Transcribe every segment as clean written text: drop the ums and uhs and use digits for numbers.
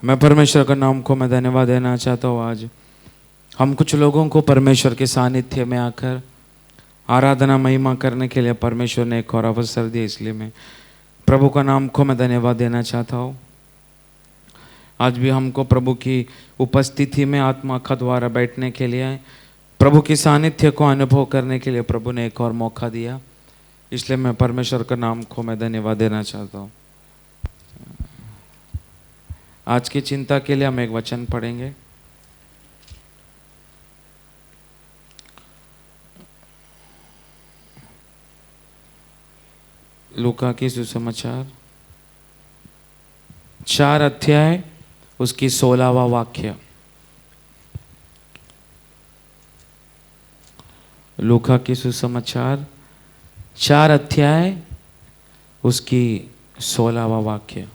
मैं परमेश्वर का नाम को मैं धन्यवाद देना चाहता हूँ। आज हम कुछ लोगों को परमेश्वर के सानिध्य में आकर आराधना महिमा करने के लिए परमेश्वर ने एक और अवसर दिया, इसलिए मैं प्रभु का नाम को मैं धन्यवाद देना चाहता हूँ। आज भी हमको प्रभु की उपस्थिति में आत्मा का द्वारा बैठने के लिए, प्रभु की सानिध्य को अनुभव करने के लिए प्रभु ने एक और मौका दिया, इसलिए मैं परमेश्वर का नाम को मैं धन्यवाद देना चाहता हूँ। आज की चिंता के लिए हम एक वचन पढ़ेंगे। लूका की सुसमाचार 4 अध्याय उसकी 16वां वाक्य। लूका की सुसमाचार 4 अध्याय उसकी 16वां वाक्य।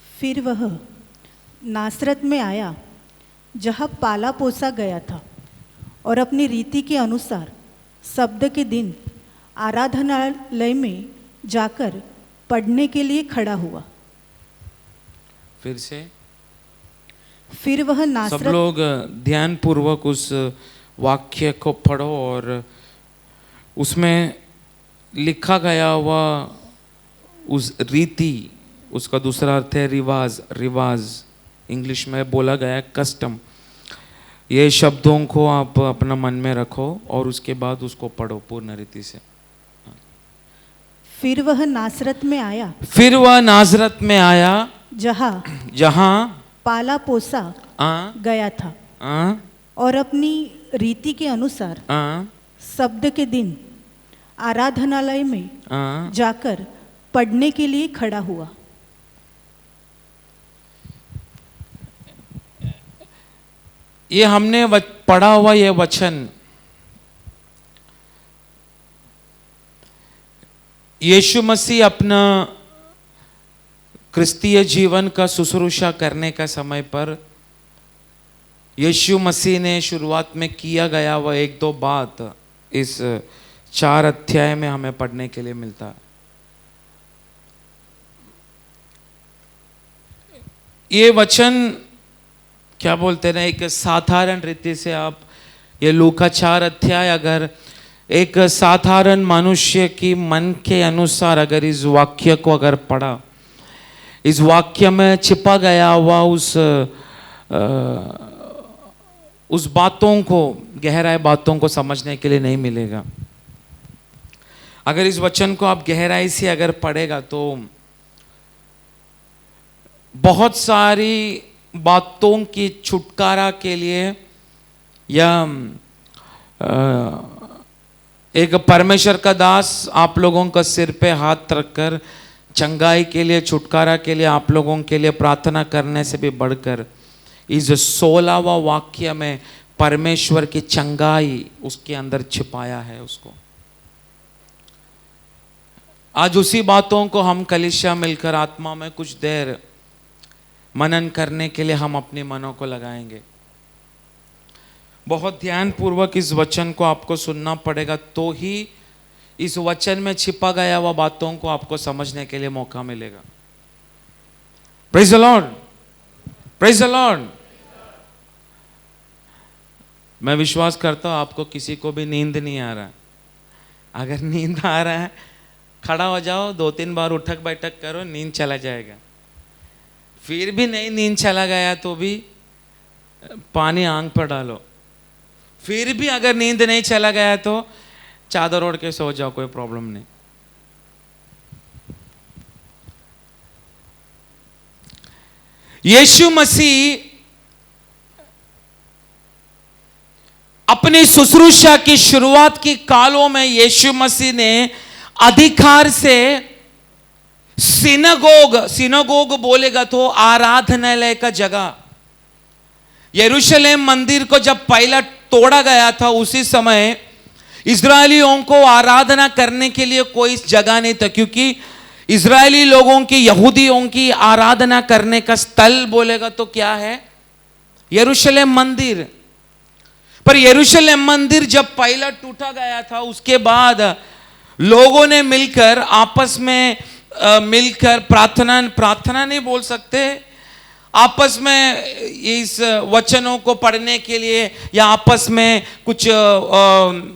फिर वह नासरत में आया जहाँ पाला पोसा गया था, और अपनी रीति के अनुसार सब्त के दिन आराधनालय में जाकर पढ़ने के लिए खड़ा हुआ। फिर से फिर वह नासरत, सब लोग ध्यान पूर्वक उस वाक्य को पढ़ो और उसमें लिखा गया हुआ उस रीति, उसका दूसरा अर्थ है रिवाज। रिवाज इंग्लिश में बोला गया है कस्टम। ये शब्दों को आप अपना मन में रखो और उसके बाद उसको पढ़ो पूर्ण रीति से। फिर वह नासरत में आया, फिर वह नासरत में आया जहाँ पाला पोसा गया था, और अपनी रीति के अनुसार सब्त के दिन आराधनालय में जाकर पढ़ने के लिए खड़ा हुआ। ये हमने पढ़ा हुआ ये वचन यीशु मसीह अपना क्रिस्तीय जीवन का शुश्रूषा करने का समय पर यीशु मसीह ने शुरुआत में किया गया वह 1-2 बात इस 4 अध्याय में हमें पढ़ने के लिए मिलता है। ये वचन क्या बोलते हैं, एक साधारण रीति से आप ये लूका 4 अध्याय अगर एक साधारण मनुष्य की मन के अनुसार अगर इस वाक्य को अगर पढ़ा, इस वाक्य में छिपा गया हुआ उस बातों को, गहराई बातों को समझने के लिए नहीं मिलेगा। अगर इस वचन को आप गहराई से अगर पढ़ेगा तो बहुत सारी बातों की छुटकारा के लिए या एक परमेश्वर का दास आप लोगों का सिर पे हाथ रखकर चंगाई के लिए, छुटकारा के लिए आप लोगों के लिए प्रार्थना करने से भी बढ़कर इस 16वां वाक्य में परमेश्वर की चंगाई उसके अंदर छिपाया है उसको। आज उसी बातों को हम कलीसिया मिलकर आत्मा में कुछ देर मनन करने के लिए हम अपने मनों को लगाएंगे। बहुत ध्यान पूर्वक इस वचन को आपको सुनना पड़ेगा, तो ही इस वचन में छिपा गया हुआ बातों को आपको समझने के लिए मौका मिलेगा। Praise the Lord, praise the Lord. मैं विश्वास करता हूं आपको किसी को भी नींद नहीं आ रहा। अगर नींद आ रहा है खड़ा हो जाओ, 2-3 बार उठक बैठक करो, नींद चला जाएगा। फिर भी नहीं नींद चला गया तो भी पानी आंख पर डालो। फिर भी अगर नींद नहीं चला गया तो चादर ओढ़ के सो जाओ, कोई प्रॉब्लम नहीं। यीशु मसीह अपनी शुश्रूषा की शुरुआत की कालों में यीशु मसीह ने अधिकार से सिनागोग बोलेगा तो आराधनालय का जगह, यरूशलेम मंदिर को जब पहला तोड़ा गया था उसी समय इजरायलियों को आराधना करने के लिए कोई जगह नहीं था, क्योंकि इजरायली लोगों की, यहूदियों की आराधना करने का स्थल बोलेगा तो क्या है, यरूशलेम मंदिर। पर यरूशलेम मंदिर जब पहला टूटा गया था उसके बाद लोगों ने मिलकर आपस में मिलकर प्रार्थना नहीं बोल सकते, आपस में इस वचनों को पढ़ने के लिए या आपस में कुछ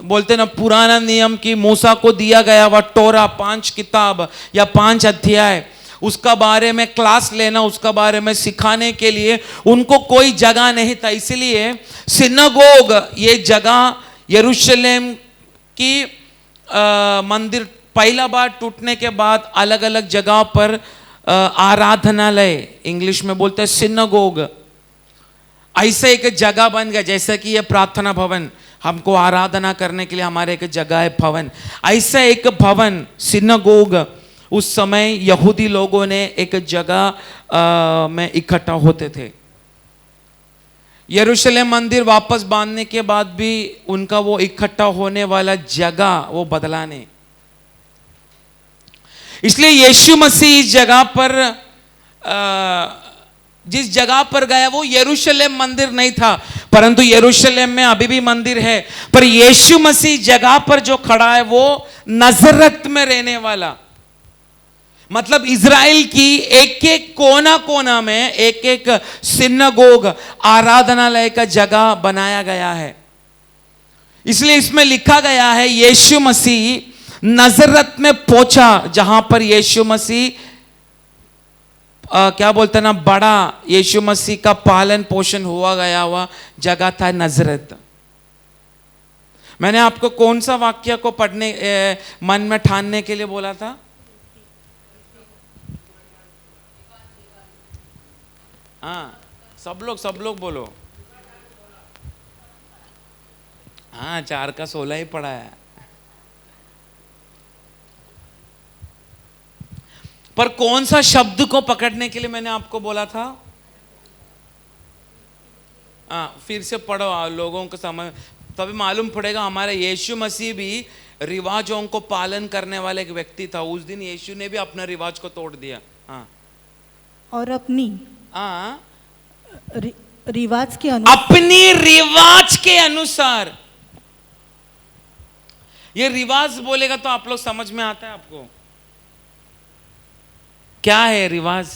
बोलते ना पुराना नियम की मूसा को दिया गया वह टोरा 5 किताब या 5 अध्याय, उसका बारे में क्लास लेना, उसका बारे में सिखाने के लिए उनको कोई जगह नहीं था। इसलिए सिनागोग ये जगह यरूशलेम की मंदिर पहला बार टूटने के बाद अलग अलग जगह पर आराधनालय, इंग्लिश में बोलते हैं सिनागोग, ऐसे एक जगह बन गया। जैसे कि ये प्रार्थना भवन हमको आराधना करने के लिए हमारे एक जगह है भवन, ऐसा एक भवन सिनागोग उस समय यहूदी लोगों ने एक जगह में इकट्ठा होते थे। यरूशलेम मंदिर वापस बांधने के बाद भी उनका वो इकट्ठा होने वाला जगह वो बदला नहीं। इसलिए यीशु मसीह इस जगह पर जिस जगह पर गया वो यरूशलेम मंदिर नहीं था, परंतु यरूशलेम में अभी भी मंदिर है। पर यीशु मसीह जगह पर जो खड़ा है वो नजरत में रहने वाला, मतलब इज़राइल की एक एक कोना कोना में एक एक सिनागोग आराधनालय का जगह बनाया गया है। इसलिए इसमें लिखा गया है यीशु मसीह नजरत में पहुंचा, जहां पर यीशु मसीह क्या बोलते हैं ना, बड़ा यीशु मसीह का पालन पोषण हुआ गया हुआ जगह था नजरत। मैंने आपको कौन सा वाक्य को पढ़ने मन में ठानने के लिए बोला था? हाँ, सब लोग बोलो। हाँ, 4 का 16 ही पढ़ा है। पर कौन सा शब्द को पकड़ने के लिए मैंने आपको बोला था? फिर से पढ़ो, लोगों को समझ तभी मालूम पड़ेगा। हमारे यीशु मसीह भी रिवाजों को पालन करने वाले एक व्यक्ति था। उस दिन यीशु ने भी अपना रिवाज को तोड़ दिया। हाँ, और अपनी रिवाज के अपनी रिवाज के अनुसार। ये रिवाज बोलेगा तो आप लोग समझ में आता है आपको क्या है रिवाज?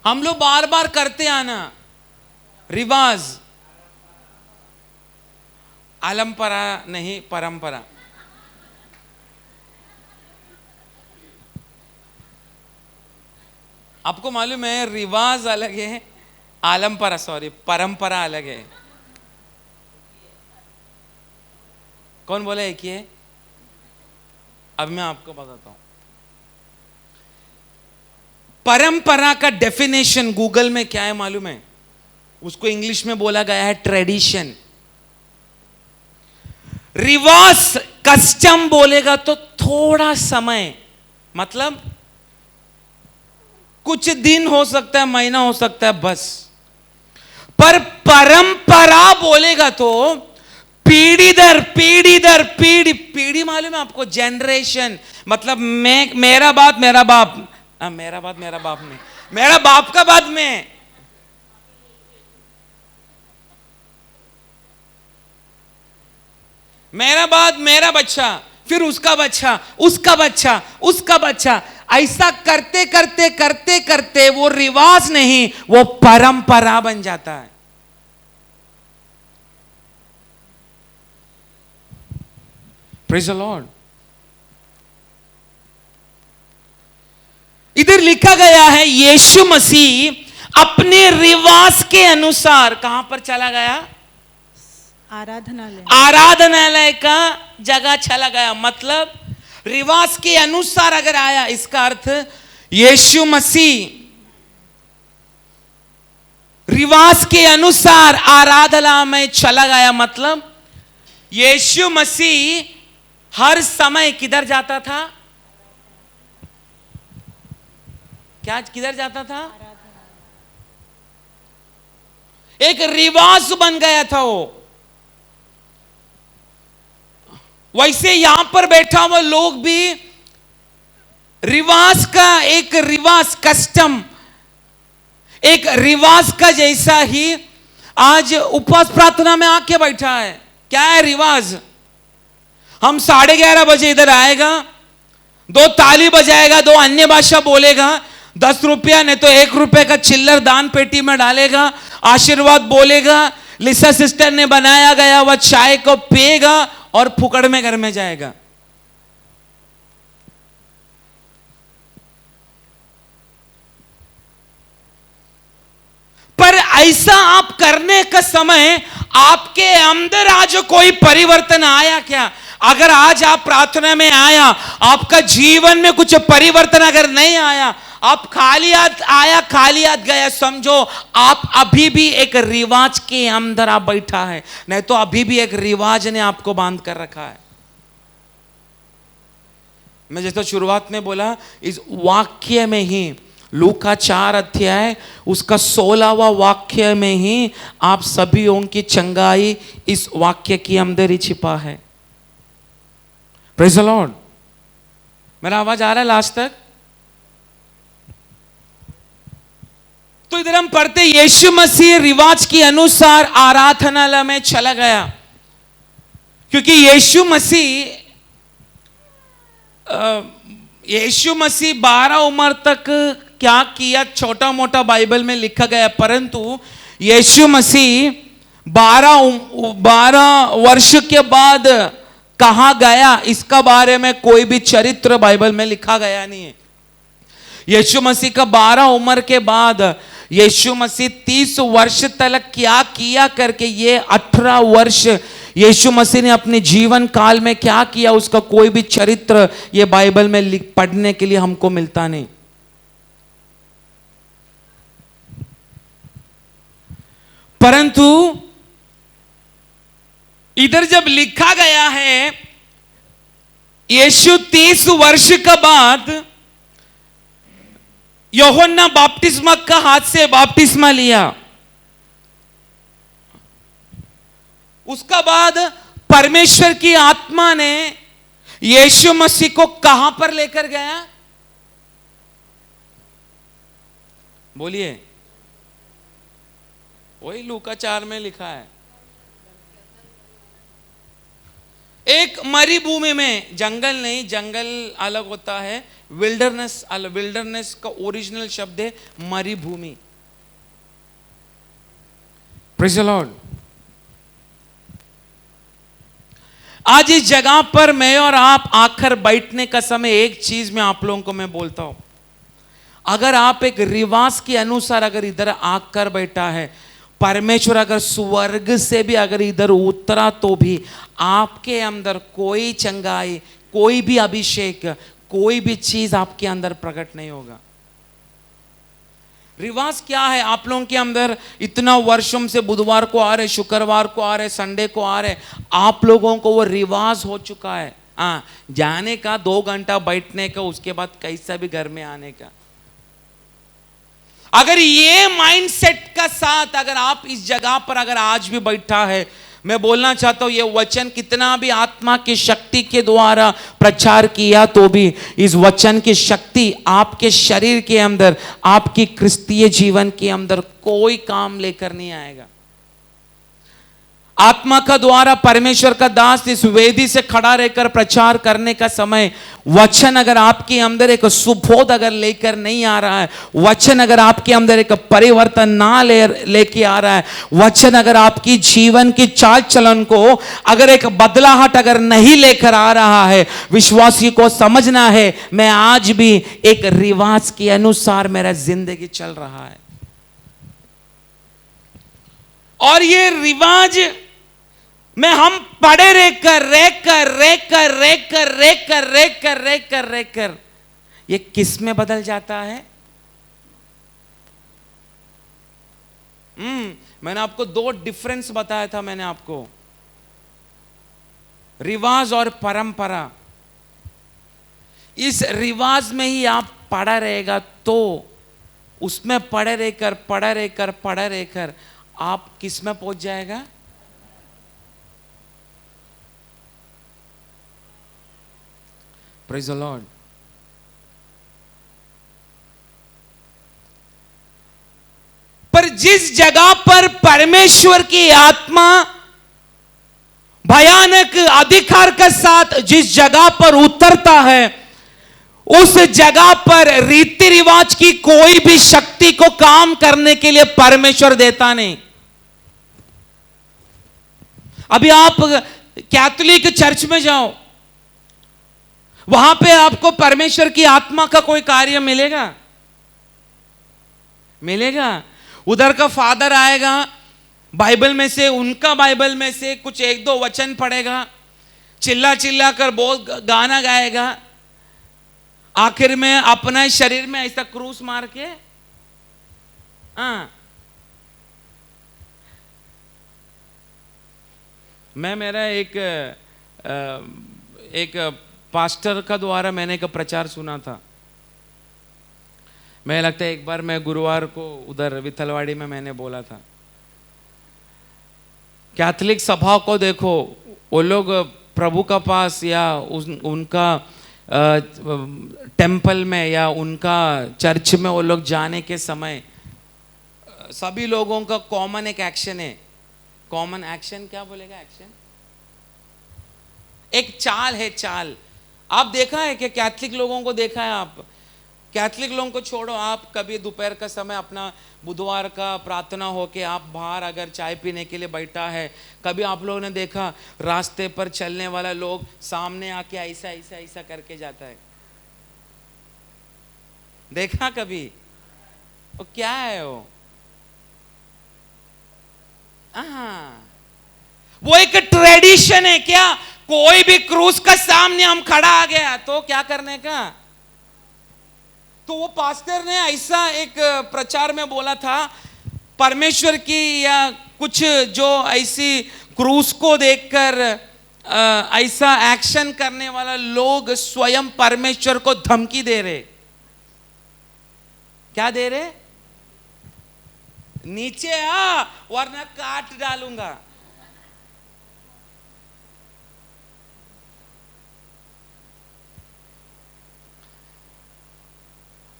हम लोग बार बार करते आना रिवाज, अलंपरा नहीं, परंपरा। आपको मालूम है रिवाज अलग है, आलमपरा सॉरी परंपरा अलग है। कौन बोला एक ही है? अब मैं आपको बताता हूं। परंपरा का डेफिनेशन गूगल में क्या है मालूम है? उसको इंग्लिश में बोला गया है ट्रेडिशन। रिवाज कस्टम बोलेगा तो थोड़ा समय, मतलब कुछ दिन हो सकता है, महीना हो सकता है, बस। पर परंपरा बोलेगा तो पीढ़ी दर पीढ़ी दर पीढ़ी, पीढ़ी मालूम है आपको? जनरेशन, मतलब मेरा बाप मेरा बाप में, मेरा बाप का बाद में, मेरा बाद मेरा बच्चा, फिर उसका बच्चा, उसका बच्चा, उसका बच्चा, ऐसा करते करते करते करते वो रिवाज नहीं, वो परंपरा बन जाता है। Praise the Lord. इधर लिखा गया है यीशु मसीह अपने रिवाज के अनुसार कहां पर चला गया? आराधनालय का जगह चला गया। मतलब रिवाज के अनुसार अगर आया, इसका अर्थ यीशु मसीह रिवाज के अनुसार आराधना में चला गया। मतलब यीशु मसीह हर समय किधर जाता था? क्या किधर जाता था? एक रिवाज बन गया था वो। वैसे यहां पर बैठा हुआ लोग भी रिवाज का एक रिवाज कस्टम, एक रिवाज का जैसा ही आज उपवास प्रार्थना में आके बैठा है। क्या है रिवाज? हम 11:30 इधर आएगा, 2 ताली बजाएगा, 2 अन्य भाषा बोलेगा, 10 रुपया नहीं तो 1 रुपए का चिल्लर दान पेटी में डालेगा, आशीर्वाद बोलेगा, लिसा सिस्टर ने बनाया गया वह चाय को पिएगा और फुकड़ में घर में जाएगा। पर ऐसा आप करने का समय आपके अंदर आज कोई परिवर्तन आया क्या? अगर आज आप प्रार्थना में आया, आपका जीवन में कुछ परिवर्तन अगर नहीं आया, आप खाली हाथ आया खाली हाथ गया, समझो आप अभी भी एक रिवाज के अंदर आप बैठा है, नहीं तो अभी भी एक रिवाज ने आपको बांध कर रखा है। मैं जैसे शुरुआत में बोला, इस वाक्य में ही लूका 4 अध्याय उसका 16वां वाक्य में ही आप सभीयों की चंगाई इस वाक्य के अंदर ही छिपा है। Praise the Lord. मेरा आवाज आ रहा है लास्ट तक? तो इधर हम पढ़ते, यीशु मसीह रिवाज के अनुसार आराधनालय में चला गया, क्योंकि यीशु मसीह 12 उम्र तक क्या किया छोटा मोटा बाइबल में लिखा गया, परंतु यीशु मसीह 12 वर्ष के बाद कहां गया इसका बारे में कोई भी चरित्र बाइबल में लिखा गया नहीं है। यीशु मसीह का 12 उम्र के बाद यीशु मसीह 30 वर्ष तक क्या किया करके, ये 18 वर्ष यीशु मसीह ने अपने जीवन काल में क्या किया उसका कोई भी चरित्र ये बाइबल में पढ़ने के लिए हमको मिलता नहीं। परंतु इधर जब लिखा गया है यीशु 30 वर्ष के बाद यूहन्ना बपतिस्मा का हाथ से बपतिस्मा लिया, उसका बाद परमेश्वर की आत्मा ने यीशु मसीह को कहां पर लेकर गया? बोलिए। वही लूका 4 में लिखा है, एक मरी भूमि में, जंगल नहीं, जंगल अलग होता है, विल्डरनेस अलग। विल्डरनेस का ओरिजिनल शब्द है मरी भूमि। Praise the Lord. आज इस जगह पर मैं और आप आकर बैठने का समय, एक चीज में आप लोगों को मैं बोलता हूं, अगर आप एक रिवाज के अनुसार अगर इधर आकर बैठा है, परमेश्वर अगर स्वर्ग से भी अगर इधर उतरा तो भी आपके अंदर कोई चंगाई, कोई भी अभिषेक, कोई भी चीज आपके अंदर प्रकट नहीं होगा। रिवाज क्या है? आप लोगों के अंदर इतना वर्षों से बुधवार को आ रहे, शुक्रवार को आ रहे, संडे को आ रहे, आप लोगों को वो रिवाज हो चुका है। जाने का 2 घंटा बैठने का, उसके बाद कैसा भी घर में आने का। अगर ये माइंडसेट का साथ अगर आप इस जगह पर अगर आज भी बैठा है, मैं बोलना चाहता हूं, ये वचन कितना भी आत्मा की शक्ति के द्वारा प्रचार किया तो भी इस वचन की शक्ति आपके शरीर के अंदर, आपकी क्रिस्तीय जीवन के अंदर कोई काम लेकर नहीं आएगा। आत्मा का द्वारा परमेश्वर का दास इस वेदी से खड़ा रहकर प्रचार करने का समय, वचन अगर आपके अंदर एक सुबोध अगर लेकर नहीं आ रहा है, वचन अगर आपके अंदर एक परिवर्तन ना लेके आ रहा है, वचन अगर आपकी जीवन की चाल चलन को अगर एक बदलाहट अगर नहीं लेकर आ रहा है, विश्वासी को समझना है मैं आज भी एक रिवाज के अनुसार मेरा जिंदगी चल रहा है। और ये रिवाज में हम पड़े रहकर ये किस में बदल जाता है? मैंने आपको 2 डिफरेंस बताया था, मैंने आपको रिवाज और परंपरा। इस रिवाज में ही आप पड़ा रहेगा तो उसमें पड़े रहकर आप किस में पहुंच जाएगा? Praise the Lord. पर जिस जगह पर परमेश्वर की आत्मा भयानक अधिकार के साथ जिस जगह पर उतरता है, उस जगह पर रीति रिवाज की कोई भी शक्ति को काम करने के लिए परमेश्वर देता नहीं। अभी आप कैथोलिक चर्च में जाओ, वहां पे आपको परमेश्वर की आत्मा का कोई कार्य मिलेगा? मिलेगा? उधर का फादर आएगा, बाइबल में से, उनका बाइबल में से कुछ एक दो वचन पढ़ेगा, चिल्ला चिल्ला कर बोल गाना गाएगा, आखिर में अपना शरीर में ऐसा क्रूस मार के मैं मेरा एक पास्टर का द्वारा मैंने एक प्रचार सुना था। मैं लगता है एक बार मैं गुरुवार को उधर विथलवाड़ी में मैंने बोला था, कैथोलिक सभा को देखो, वो लोग प्रभु का पास या उनका टेंपल में या उनका चर्च में वो लोग जाने के समय सभी लोगों का कॉमन एक एक्शन है। कॉमन एक्शन क्या बोलेगा? एक्शन, एक चाल है, चाल। आप देखा है कि कैथोलिक लोगों को देखा है? आप कैथोलिक लोगों को छोड़ो, आप कभी दोपहर का समय अपना बुधवार का प्रार्थना होके आप बाहर अगर चाय पीने के लिए बैठा है, कभी आप लोगों ने देखा रास्ते पर चलने वाला लोग सामने आके ऐसा ऐसा ऐसा करके जाता है? देखा कभी? वो क्या है? वो एक ट्रेडिशन है क्या? कोई भी क्रूस का सामने हम खड़ा आ गया तो क्या करने का? तो वो पास्टर ने ऐसा एक प्रचार में बोला था, परमेश्वर की या कुछ जो ऐसी क्रूस को देखकर ऐसा एक्शन करने वाला लोग स्वयं परमेश्वर को धमकी दे रहे। क्या दे रहे? नीचे आ वरना काट डालूंगा।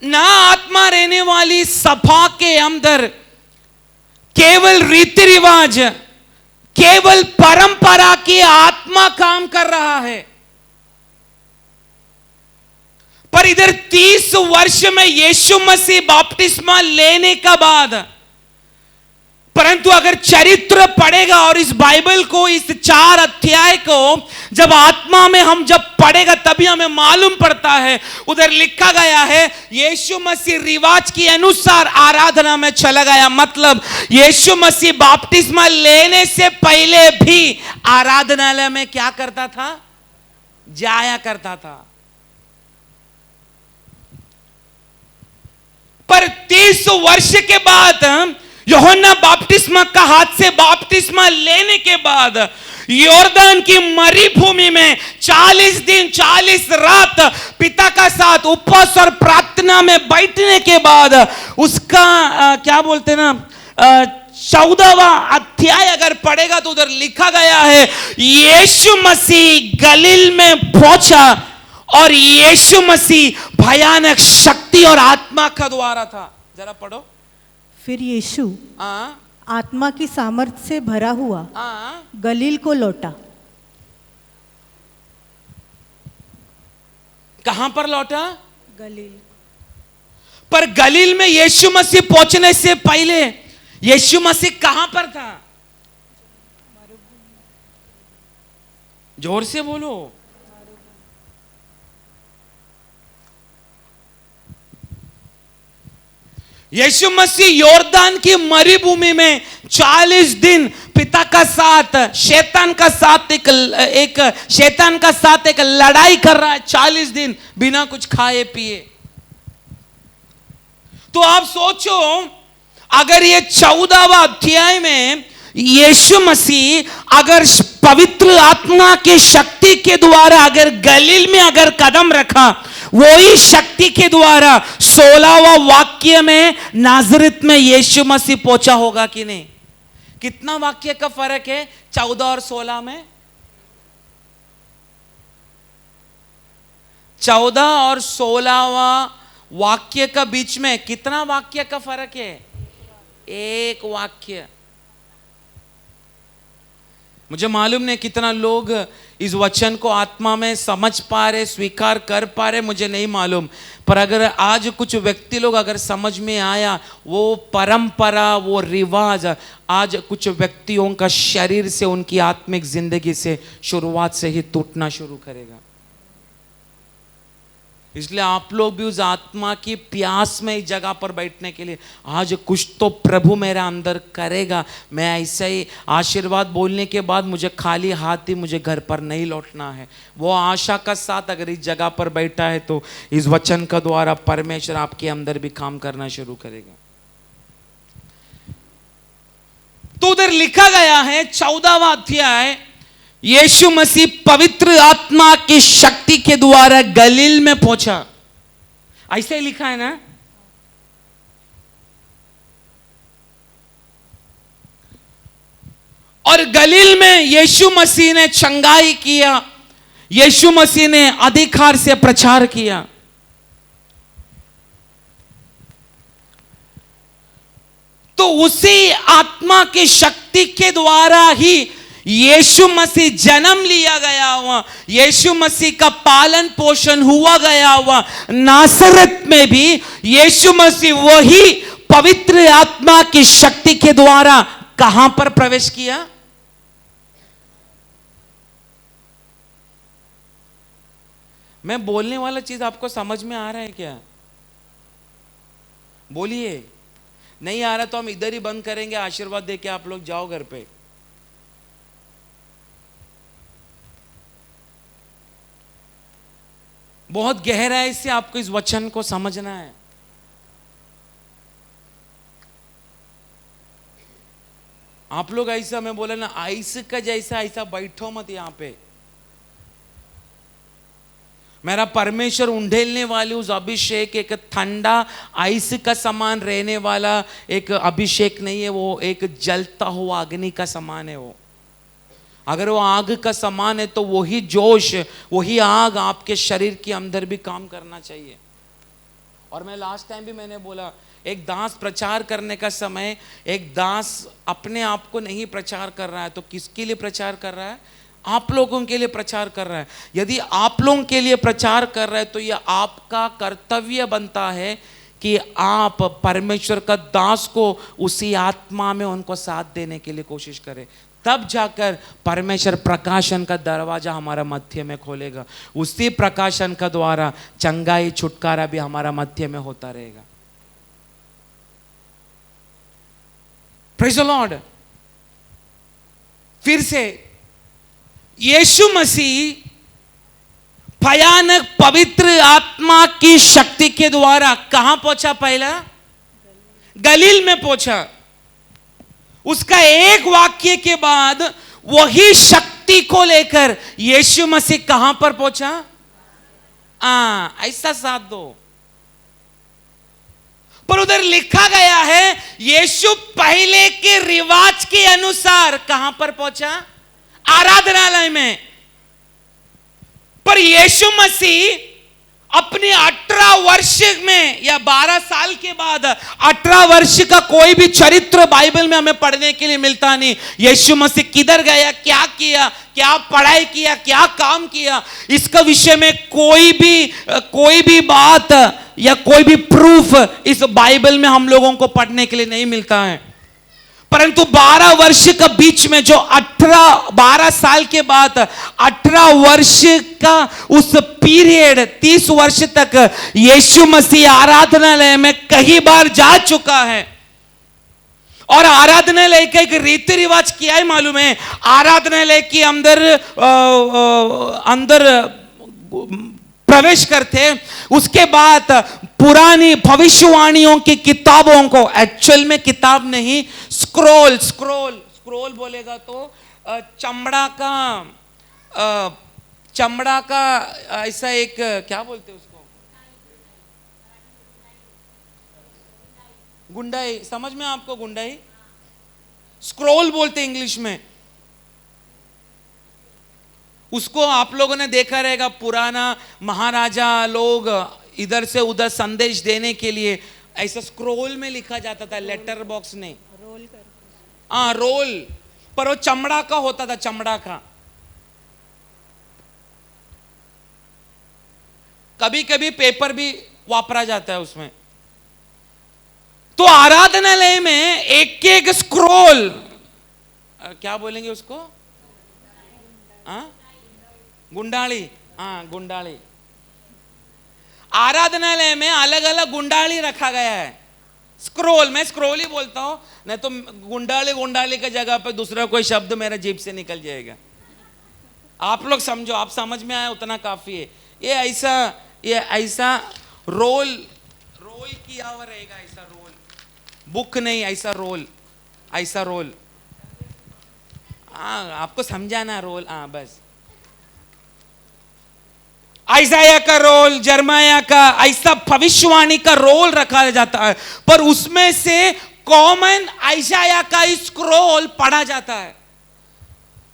ना आत्मा रहने वाली सभा के अंदर केवल रीति रिवाज, केवल परंपरा की आत्मा काम कर रहा है। पर इधर 30 वर्ष में यीशु मसीह बपतिस्मा लेने का बाद, परंतु अगर चरित्र पढ़ेगा और इस बाइबल को, इस 4 अध्याय को जब आत्मा में हम जब पढ़ेगा तभी हमें मालूम पड़ता है, उधर लिखा गया है यीशु मसीह रिवाज के अनुसार आराधना में चला गया। मतलब यीशु मसीह बपतिस्मा लेने से पहले भी आराधनालय में क्या करता था? जाया करता था। पर 30 वर्ष के बाद यूहन्ना बपतिस्मा का हाथ से बपतिस्मा लेने के बाद यॉर्दन की मरुभूमि में 40 दिन 40 रात पिता का साथ उपवास और प्रार्थना में बैठने के बाद उसका क्या बोलते ना 14वां अध्याय अगर पढ़ेगा तो उधर लिखा गया है यीशु मसीह गलील में पहुंचा और यीशु मसीह भयानक शक्ति और आत्मा का द्वारा था। जरा पढ़ो। फिर यीशु आत्मा की सामर्थ्य से भरा हुआ गलील को लौटा। कहां पर लौटा? गलील। पर गलील में यीशु मसीह पहुंचने से पहले यीशु मसीह कहां पर था? जोर से बोलो। यीशु मसीह यॉर्दन की मरुभूमि में 40 दिन पिता का साथ शैतान का साथ एक लड़ाई कर रहा है। 40 दिन बिना कुछ खाए पिए। तो आप सोचो अगर ये 14वां अध्याय में यीशु मसीह अगर पवित्र आत्मा की शक्ति के द्वारा अगर गलील में अगर कदम रखा, वही शक्ति के द्वारा 16वां वाक्य में नाजरत में यीशु मसीह पहुंचा होगा कि नहीं? कितना वाक्य का फर्क है 14 और 16 में? 14 और 16वां वाक्य का बीच में कितना वाक्य का फर्क है? एक वाक्य। मुझे मालूम नहीं कितना लोग इस वचन को आत्मा में समझ पा रहे, स्वीकार कर पा रहे, मुझे नहीं मालूम। पर अगर आज कुछ व्यक्ति लोग अगर समझ में आया, वो परंपरा, वो रिवाज आज कुछ व्यक्तियों का शरीर से, उनकी आत्मिक जिंदगी से शुरुआत से ही टूटना शुरू करेगा। इसलिए आप लोग भी उस आत्मा की प्यास में इस जगह पर बैठने के लिए आज कुछ तो प्रभु मेरा अंदर करेगा। मैं ऐसे ही आशीर्वाद बोलने के बाद मुझे खाली हाथ ही मुझे घर पर नहीं लौटना है। वो आशा का साथ अगर इस जगह पर बैठा है तो इस वचन का द्वारा परमेश्वर आपके अंदर भी काम करना शुरू करेगा। तो उधर लिखा गया है 14वां अध्याय, यीशु मसीह पवित्र आत्मा की शक्ति के द्वारा गलील में पहुंचा। ऐसे ही लिखा है ना। और गलील में यीशु मसीह ने चंगाई किया, यीशु मसीह ने अधिकार से प्रचार किया। तो उसी आत्मा की शक्ति के द्वारा ही यीशु मसीह जन्म लिया गया हुआ, यीशु मसीह का पालन पोषण हुआ गया हुआ नासरत में भी यीशु मसीह वही पवित्र आत्मा की शक्ति के द्वारा कहां पर प्रवेश किया? मैं बोलने वाला चीज आपको समझ में आ रहा है क्या? बोलिए। नहीं आ रहा तो हम इधर ही बंद करेंगे, आशीर्वाद देके आप लोग जाओ घर पे। बहुत गहराई से आपको इस वचन को समझना है। आप लोग ऐसा, मैं बोला ना, आइस का जैसा ऐसा बैठो मत यहां पे। मेरा परमेश्वर उंडेलने वाली उस अभिषेक एक ठंडा आइस का समान रहने वाला एक अभिषेक नहीं है, वो एक जलता हुआ अग्नि का समान है। वो अगर वो आग का समान है तो वही जोश, वही आग आपके शरीर के अंदर भी काम करना चाहिए। और मैं लास्ट टाइम भी मैंने बोला, एक दास प्रचार करने का समय, एक दास अपने आप को नहीं प्रचार कर रहा है तो किसके लिए प्रचार कर रहा है? आप लोगों के लिए प्रचार कर रहा है। यदि आप लोगों के लिए प्रचार कर रहा है तो यह आपका कर्तव्य बनता है कि आप परमेश्वर का दास को उसी आत्मा में उनको साथ देने के लिए कोशिश करें। तब जाकर परमेश्वर प्रकाशन का दरवाजा हमारा मध्य में खोलेगा। उसी प्रकाशन का द्वारा चंगाई, छुटकारा भी हमारा मध्य में होता रहेगा। Praise the Lord. फिर से यीशु मसीह भयानक पवित्र आत्मा की शक्ति के द्वारा कहां पहुंचा? पहला गलील में पहुंचा। उसका एक वाक्य के बाद वही शक्ति को लेकर यीशु मसीह कहां पर पहुंचा? ऐसा साथ दो। पर उधर लिखा गया है यीशु पहले के रिवाज के अनुसार कहां पर पहुंचा? आराधनालय में। पर यीशु मसीह अपने 18 वर्ष में या 12 साल के बाद, 18 वर्ष का कोई भी चरित्र बाइबल में हमें पढ़ने के लिए मिलता नहीं। यीशु मसीह किधर गया, क्या किया, क्या पढ़ाई किया, क्या काम किया, इसका विषय में कोई भी बात या कोई भी प्रूफ इस बाइबल में हम लोगों को पढ़ने के लिए नहीं मिलता है। परंतु 12 वर्ष का बीच में जो 12 साल के बाद 18 वर्ष का उस पीरियड, 30 वर्ष तक यीशु मसीह आराधनालय में कई बार जा चुका है। और आराधनालय का एक रीति रिवाज क्या है मालूम है? आराधनालय के अंदर प्रवेश करते, उसके बाद पुरानी भविष्यवाणियों की किताबों को, एक्चुअल में किताब नहीं, स्क्रोल बोलेगा तो चमड़ा का ऐसा एक, क्या बोलते हैं उसको, गुंडाई। समझ में आपको गुंडाई? स्क्रोल बोलते इंग्लिश में। उसको आप लोगों ने देखा रहेगा, पुराना महाराजा लोग इधर से उधर संदेश देने के लिए ऐसा स्क्रोल में लिखा जाता था, लेटर बॉक्स नहीं, रोल। पर वो चमड़ा का होता था, चमड़ा का। कभी कभी पेपर भी वापरा जाता है उसमें। तो आराधनालय में एक एक स्क्रोल, क्या बोलेंगे उसको, गुंडाली, गुंडाली। आराधनालय में अलग अलग गुंडाली रखा गया है। स्क्रोल, मैं स्क्रोल ही बोलता हूं, नहीं तो गुंडाली गुंडाली की जगह पे दूसरा कोई शब्द मेरा जीभ से निकल जाएगा। आप लोग समझो, आप समझ में आए उतना काफी है। ये ऐसा रोल किया हुआ रहेगा, ऐसा रोल, बुक नहीं, ऐसा रोल, ऐसा रोल। आपको समझाना रोल, बस। आइजाया का रोल, जर्माया का, ऐसा भविष्यवाणी का रोल रखा जाता है, पर उसमें से कॉमन आइजाया का स्क्रोल पढ़ा जाता है।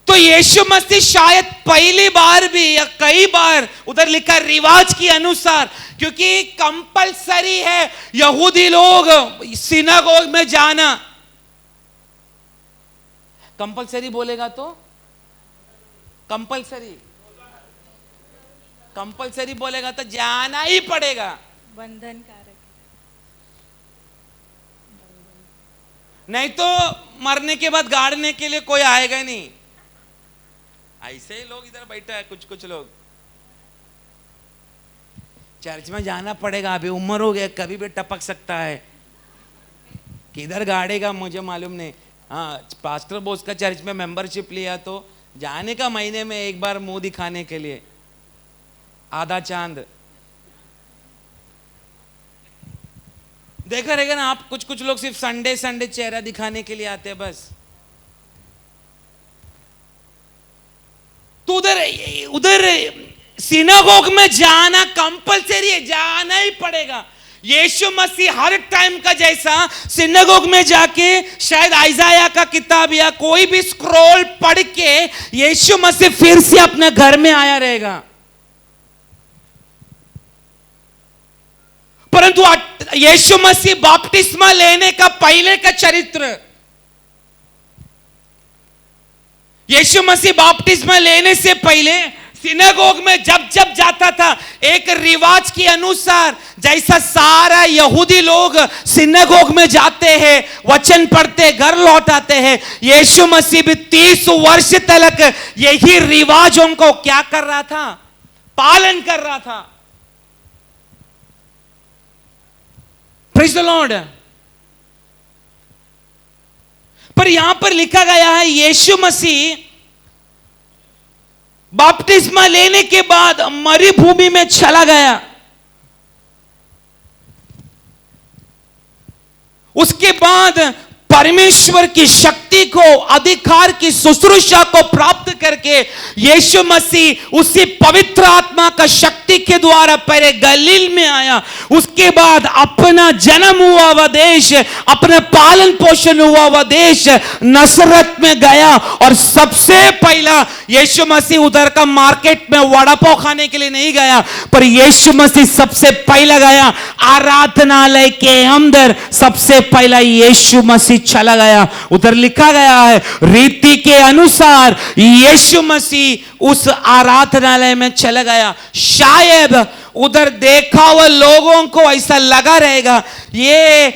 तो यीशु मसीह शायद पहली बार भी या कई बार, उधर लिखा रिवाज के अनुसार, क्योंकि कंपलसरी है यहूदी लोग सिनागोग में जाना। कंपलसरी बोलेगा तो कंपलसरी बोलेगा तो जाना ही पड़ेगा, बंधनकारक, नहीं तो मरने के बाद गाड़ने के लिए कोई आएगा नहीं। ऐसे ही लोग इधर बैठे हैं, कुछ लोग। चर्च में जाना पड़ेगा, अभी उम्र हो गया, कभी भी टपक सकता है, किधर गाड़ेगा मुझे मालूम नहीं। पास्टर बोस का चर्च में मेंबरशिप लिया तो जाने का महीने में एक बार मुंह दिखाने के लिए, आधा चांद देखा रहेगा ना आप। कुछ लोग सिर्फ संडे चेहरा दिखाने के लिए आते हैं बस। तो उधर सिनागोग में जाना कंपलसरी है, जाना ही पड़ेगा। यीशु मसीह हर टाइम का जैसा सिनागोग में जाके शायद आइजाया का किताब या कोई भी स्क्रोल पढ़ के यीशु मसीह फिर से अपने घर में आया रहेगा। परंतु यीशु मसीह बपतिस्मा लेने का पहले का चरित्र, यीशु मसीह बपतिस्मा लेने से पहले सिनागोग में जब जाता था, एक रिवाज के अनुसार जैसा सारा यहूदी लोग सिनागोग में जाते हैं, वचन पढ़ते, घर लौट आते हैं, यीशु मसीह भी 30 वर्ष तक यही रिवाजों को क्या कर रहा था, पालन कर रहा था। Praise the Lord. पर यहां पर लिखा गया है यीशु मसीह बपतिस्मा लेने के बाद मरुभूमि में चला गया। उसके बाद परमेश्वर की शक्ति को, अधिकार की शुश्रूषा को प्राप्त करके यीशु मसीह उसी पवित्र आत्मा का शक्ति के द्वारा पहले गलील में आया, उसके बाद अपना जन्म हुआ वह देश, अपने पालन पोषण हुआ वह देश नसरत में गया। और सबसे पहला यीशु मसीह उधर का मार्केट में वड़ा पाव खाने के लिए नहीं गया, पर यीशु मसीह सबसे पहला गया आराधनालय के अंदर। सबसे पहला यीशु मसीह चला गया। उधर लिखा गया है रीति के अनुसार यीशु मसीह उस आराधनालय में चला गया। शायद उधर देखा हुआ लोगों को ऐसा लगा रहेगा ये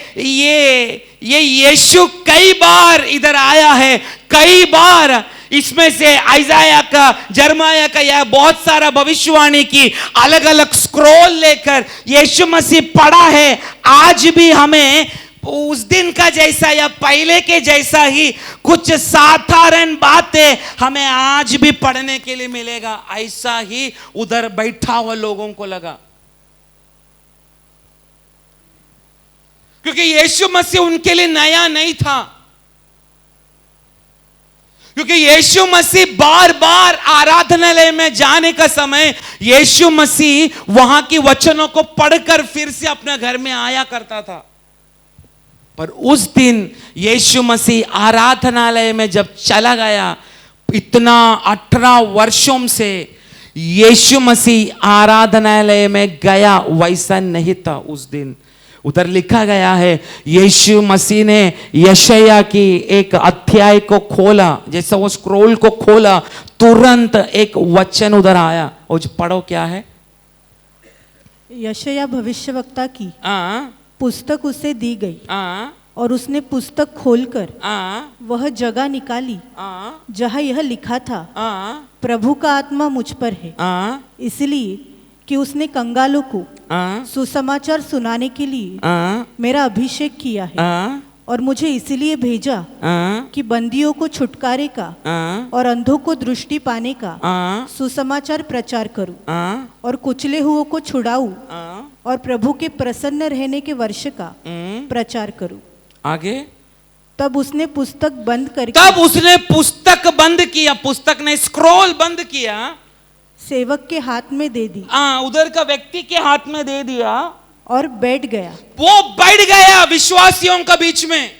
यीशु कई बार इधर आया है, कई बार इसमें से आइजाया का, जर्माया का या बहुत सारा भविष्यवाणी की अलग अलग स्क्रोल लेकर यीशु मसीह पढ़ा है। आज भी हमें उस दिन का जैसा या पहले के जैसा ही कुछ साधारण बातें हमें आज भी पढ़ने के लिए मिलेगा, ऐसा ही उधर बैठा हुआ लोगों को लगा। क्योंकि यीशु मसीह उनके लिए नया नहीं था, क्योंकि यीशु मसीह बार बार आराधनालय में जाने का समय यीशु मसीह वहां की वचनों को पढ़कर फिर से अपने घर में आया करता था। पर उस दिन यीशु मसीह आराधनालय में जब चला गया, इतना 18 वर्षों से यीशु मसीह आराधनालय में गया वैसा नहीं था उस दिन। उधर लिखा गया है यीशु मसीह ने यशायाह की एक अध्याय को खोला, जैसा वो स्क्रोल को खोला तुरंत एक वचन उधर आया। और पढ़ो क्या है? यशायाह भविष्यवक्ता की आ, पुस्तक उसे दी गई आ, और उसने पुस्तक खोलकर आ, वह जगह निकाली आ, जहाँ यह लिखा था, आ, प्रभु का आत्मा मुझ पर है, आ, इसलिए कि उसने कंगालों को आ, सुसमाचार सुनाने के लिए आ, मेरा अभिषेक किया है, आ, और मुझे इसलिए भेजा आ, कि बंदियों को छुटकारे का आ, और अंधों को दृष्टि पाने का आ, सुसमाचार प्रचार करूं, आ, और कुचले हुओं को छुड़ाऊं, आ, और प्रभु के प्रसन्न रहने के वर्ष का हम्म, प्रचार करूं। आगे तब उसने पुस्तक बंद करके तब उसने पुस्तक बंद किया, पुस्तक ने स्क्रॉल बंद किया, सेवक के हाथ में दे दी उधर का व्यक्ति के हाथ में दे दिया, और बैठ गया। वो बैठ गया विश्वासियों के बीच में।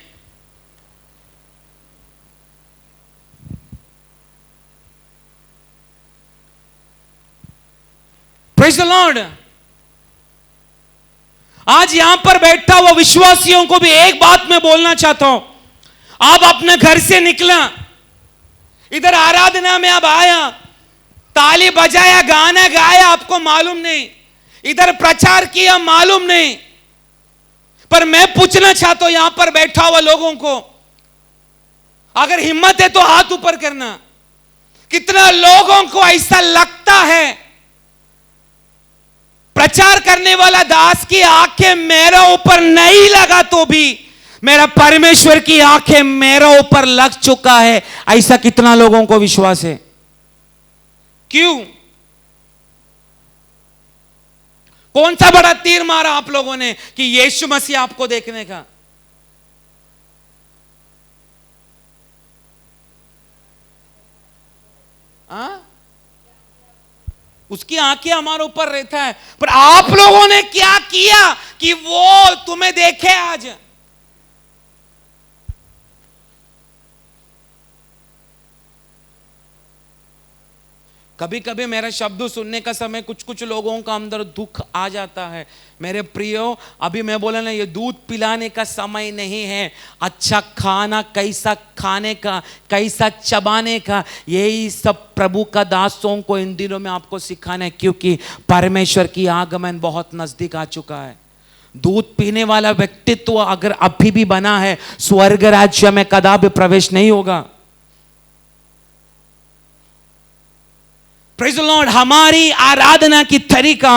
Praise the Lord. आज यहां पर बैठा हुआ विश्वासियों को भी एक बात मैं बोलना चाहता हूं। आप अपने घर से निकला, इधर आराधना में अब आया, ताली बजाया, गाना गाया, आपको मालूम नहीं, इधर प्रचार किया, मालूम नहीं, पर मैं पूछना चाहता हूं यहां पर बैठा हुआ लोगों को, अगर हिम्मत है तो हाथ ऊपर करना। कितना लोगों को ऐसा लगता है प्रचार करने वाला दास की आंखें मेरे ऊपर नहीं लगा तो भी मेरा परमेश्वर की आंखें मेरे ऊपर लग चुका है, ऐसा कितना लोगों को विश्वास है? क्यों? कौन सा बड़ा तीर मारा आप लोगों ने कि यीशु मसीह आपको देखने का? उसकी आंखें हमारे ऊपर रहता है, पर आप लोगों ने क्या किया कि वो तुम्हें देखे आज? कभी कभी मेरा शब्द सुनने का समय कुछ कुछ लोगों का अंदर दुख आ जाता है। मेरे प्रियो, अभी मैं बोला ना, ये दूध पिलाने का समय नहीं है, अच्छा खाना कैसा खाने का, कैसा चबाने का, यही सब प्रभु का दासों को इन दिनों में आपको सिखाना है, क्योंकि परमेश्वर की आगमन बहुत नजदीक आ चुका है। दूध पीने वाला व्यक्तित्व अगर अभी भी बना है, स्वर्ग राज्य में कदापि प्रवेश नहीं होगा। Praise the Lord. हमारी आराधना की तरीका,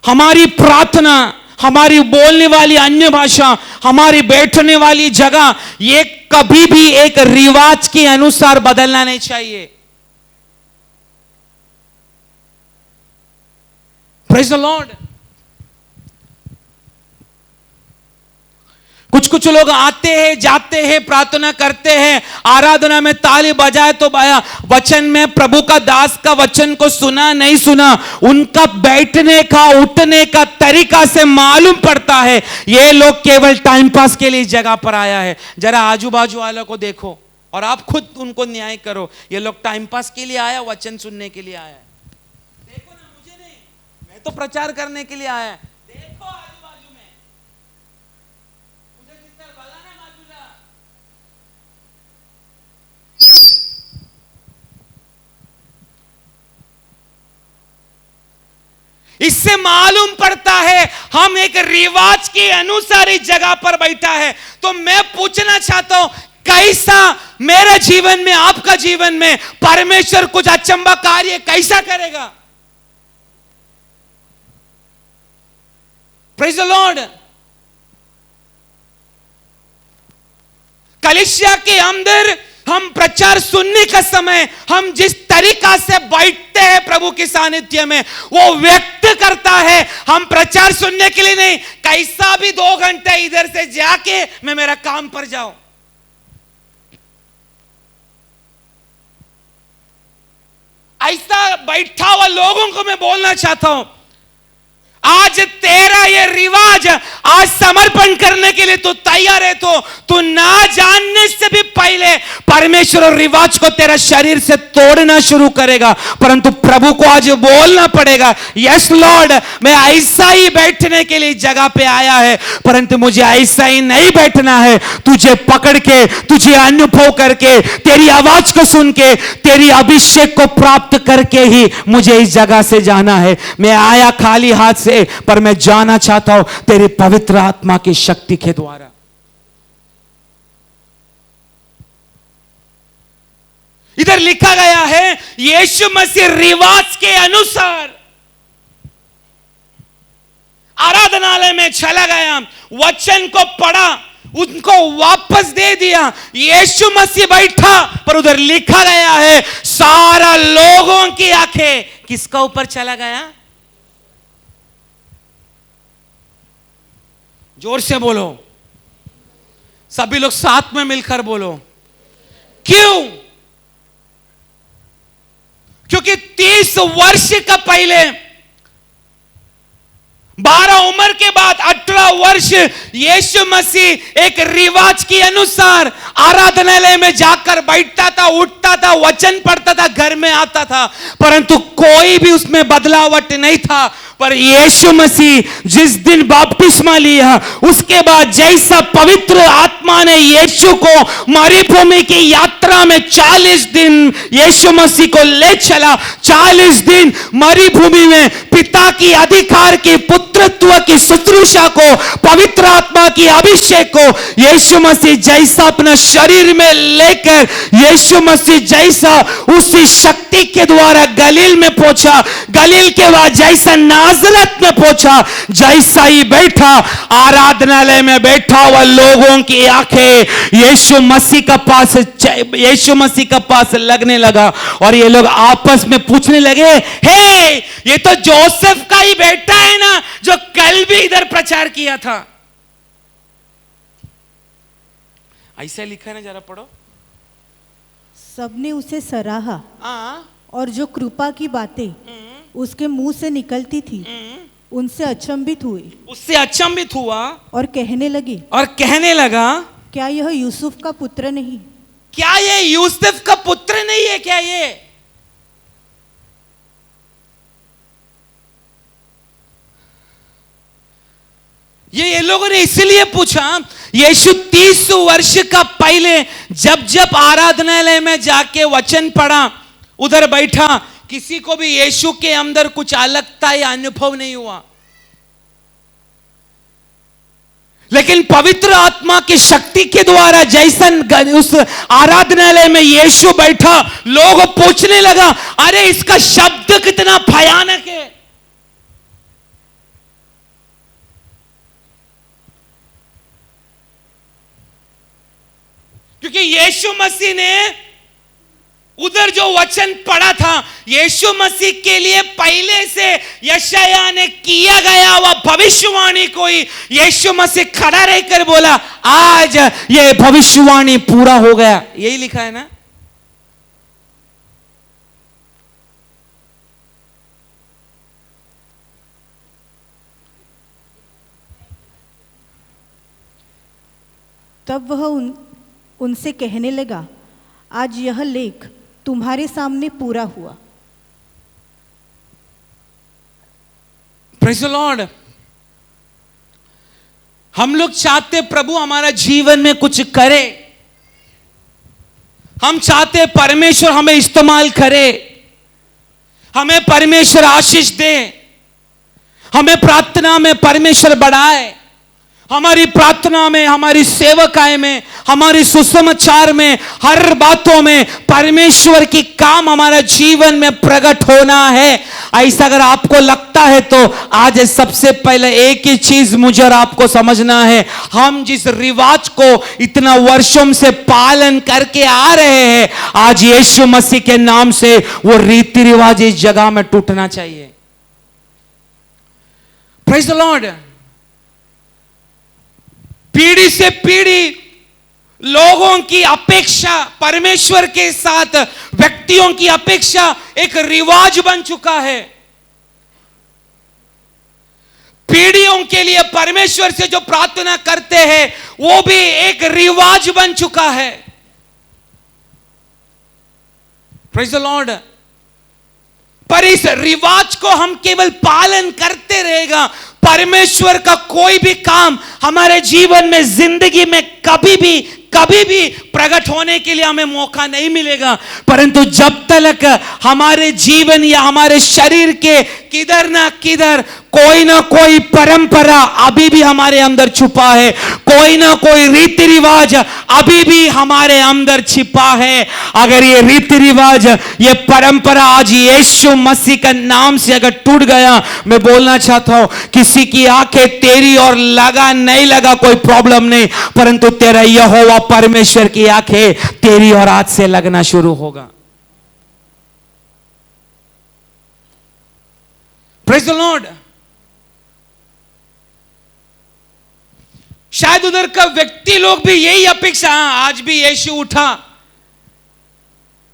हमारी प्रार्थना, हमारी बोलने वाली अन्य भाषा, हमारी बैठने वाली जगह, ये कभी भी एक रिवाज के अनुसार बदलना नहीं चाहिए। Praise the Lord. कुछ कुछ लोग आते हैं, जाते हैं, प्रार्थना करते हैं, आराधना में ताली बजाए तो बाया, वचन में प्रभु का दास का वचन को सुना नहीं सुना, उनका बैठने का उठने का तरीका से मालूम पड़ता है ये लोग केवल टाइम पास के लिए इस जगह पर आया है। जरा आजू बाजू वालों को देखो और आप खुद उनको न्याय करो, ये लोग टाइम पास के लिए आया, वचन सुनने के लिए आया है? देखो ना, मुझे नहीं, मैं तो प्रचार करने के लिए आया है। देखो आजू बाजू में, इससे मालूम पड़ता है हम एक रिवाज के अनुसार इस जगह पर बैठा है। तो मैं पूछना चाहता हूं, कैसा मेरे जीवन में, आपका जीवन में परमेश्वर कुछ अचंबा कार्य कैसा करेगा? Praise the Lord. कलीसिया के अंदर हम प्रचार सुनने का समय हम जिस तरीका से बैठते हैं प्रभु के सानिध्य में, वो व्यक्त करता है हम प्रचार सुनने के लिए नहीं, कैसा भी 2 घंटे इधर से जाके मैं मेरा काम पर जाऊं। ऐसा बैठा हुआ लोगों को मैं बोलना चाहता हूं, आज तेरा ये रिवाज आज समर्पण करने के लिए तू तैयार है तो तू ना जानने से भी पहले परमेश्वर और रिवाज को तेरा शरीर से तोड़ना शुरू करेगा। परंतु प्रभु को आज बोलना पड़ेगा, यस लॉर्ड, मैं ऐसा ही बैठने के लिए जगह पे आया है, परंतु मुझे ऐसा ही नहीं बैठना है। तुझे पकड़ के, तुझे अनुभव करके, तेरी आवाज को सुन के, तेरी अभिषेक को प्राप्त करके ही मुझे इस जगह से जाना है। मैं आया खाली हाथ से, पर मैं जाना चाहता हूं तेरी पवित्र आत्मा की शक्ति के द्वारा। इधर लिखा गया है यीशु मसीह रिवाज के अनुसार आराधनालय में चला गया, वचन को पढ़ा, उनको वापस दे दिया, यीशु मसीह बैठा। पर उधर लिखा गया है सारा लोगों की आंखें किसका ऊपर चला गया? जोर से बोलो, सभी लोग साथ में मिलकर बोलो, क्यों? क्योंकि 30 वर्ष का पहले 12 उम्र के बाद 18 वर्ष यीशु मसीह एक रिवाज के अनुसार आराधनालय में जाकर बैठता था, उठता था, वचन पढ़ता था, घर में आता था, परंतु कोई भी उसमें बदलावट नहीं था। पर यीशु मसीह जिस दिन बपतिस्मा लिया, उसके बाद जैसा पवित्र आत्मा ने यीशु को मरुभूमि की यात्रा में 40 दिन यीशु मसीह को ले चला, 40 दिन मरुभूमि में पिता की अधिकार की, पुत्रत्व की शुश्रूषा को, पवित्र आत्मा की अभिषेक को यीशु मसीह जैसा अपना शरीर में लेकर, यीशु मसीह जैसा उसी शक्ति के द्वारा गलील में पहुंचा, गलील के बाद जैसा नाजरत में पहुंचा, जैसा ही बैठा आराधनालय में बैठा हुआ लोगों की आंखें यीशु मसीह का पास लगने लगा और ये लोग आपस में पूछने लगे, हे, ये तो जोसेफ का ही बेटा है ना जो कल भी इधर प्रचार किया था। ऐसा लिखा है ना, जरा पढ़ो। सबने उसे सराहा हाँ, और जो कृपा की बातें उसके मुंह से निकलती थी उनसे अचंभित हुए, उससे अचंभित हुआ और कहने लगा, क्या यह यूसुफ का पुत्र नहीं? क्या ये यूसुफ का पुत्र नहीं है क्या? ये लोगों ने इसलिए पूछा, यीशु 30 वर्ष का पहले जब आराधनालय में जाके वचन पढ़ा, उधर बैठा, किसी को भी यीशु के अंदर कुछ अलगता या अनुभव नहीं हुआ। लेकिन पवित्र आत्मा की शक्ति के द्वारा जैसन उस आराधनालय में यीशु बैठा, लोग पूछने लगा, अरे इसका शब्द कितना भयानक है। क्योंकि यीशु मसीह ने उधर जो वचन पढ़ा था, यीशु मसीह के लिए पहले से यशायाह ने किया गया वह भविष्यवाणी को ही यीशु मसीह खड़ा रहकर बोला, आज ये भविष्यवाणी पूरा हो गया। यही लिखा है ना। तब वह उनसे कहने लगा, आज यह लेख तुम्हारे सामने पूरा हुआ। Praise the Lord. हम लोग चाहते प्रभु हमारा जीवन में कुछ करे, हम चाहते परमेश्वर हमें इस्तेमाल करे, हमें परमेश्वर आशीष दे, हमें प्रार्थना में परमेश्वर बढ़ाए, हमारी प्रार्थना में, हमारी सेवकाई में, हमारी सुसमाचार में, हर बातों में परमेश्वर की काम हमारा जीवन में प्रकट होना है। ऐसा अगर आपको लगता है तो आज सबसे पहले एक ही चीज मुझे और आपको समझना है, हम जिस रिवाज को इतना वर्षों से पालन करके आ रहे हैं, आज यीशु मसीह के नाम से वो रीति रिवाज इस जगह में टूटना चाहिए। Praise the Lord. पीढ़ी से पीढ़ी लोगों की अपेक्षा परमेश्वर के साथ व्यक्तियों की अपेक्षा एक रिवाज बन चुका है। पीढ़ियों के लिए परमेश्वर से जो प्रार्थना करते हैं वो भी एक रिवाज बन चुका है। Praise the Lord. पर इस रिवाज को हम केवल पालन करते रहेगा, परमेश्वर का कोई भी काम हमारे जीवन में, जिंदगी में कभी भी प्रकट होने के लिए हमें मौका नहीं मिलेगा। परंतु जब तक हमारे जीवन या हमारे शरीर के किधर ना किधर कोई ना कोई परंपरा अभी भी हमारे अंदर छुपा है, कोई ना कोई रीति रिवाज अभी भी हमारे अंदर छिपा है। अगर ये रीति रिवाज, ये परंपरा आज यीशु मसीह का नाम से अगर टूट गया, मैं बोलना चाहता हूं, किसी की आंखें तेरी और लगा नहीं लगा कोई प्रॉब्लम नहीं, परंतु तेरा यहोवा परमेश्वर की आंखें तेरी और आज से लगना शुरू होगा। Praise the Lord. शायद उधर का व्यक्ति लोग भी यही अपेक्षा, आज भी यीशु उठा,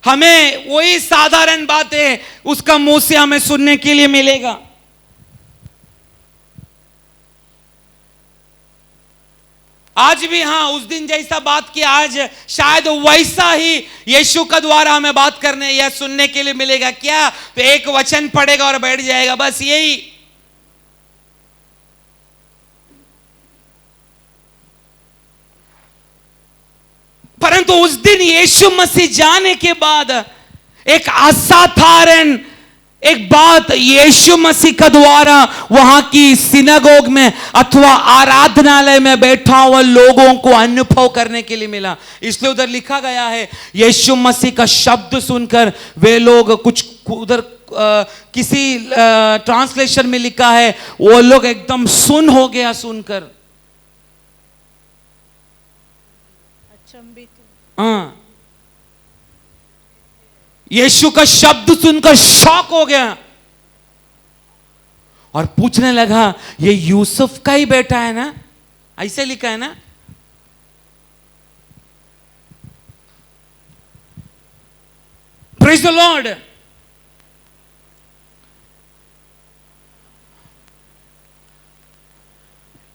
हमें वही साधारण बातें उसका मुंह से हमें सुनने के लिए मिलेगा। आज भी उस दिन जैसा बात किया, आज शायद वैसा ही यीशु का द्वारा हमें बात करने या सुनने के लिए मिलेगा। क्या? तो एक वचन पढ़ेगा और बैठ जाएगा, बस यही। परंतु उस दिन यीशु मसीह जाने के बाद एक असाधारण एक बात यीशु मसीह का द्वारा वहां की सिनागोग में अथवा आराधनालय में बैठा हुआ लोगों को अनुभव करने के लिए मिला। इसलिए उधर लिखा गया है, यीशु मसीह का शब्द सुनकर वे लोग, कुछ उधर किसी ट्रांसलेशन में लिखा है, वो लोग एकदम सुन हो गया सुनकर। हाँ, यीशु का शब्द सुनकर शॉक हो गया और पूछने लगा, ये यूसुफ का ही बेटा है ना? ऐसे लिखा है ना? Praise the Lord.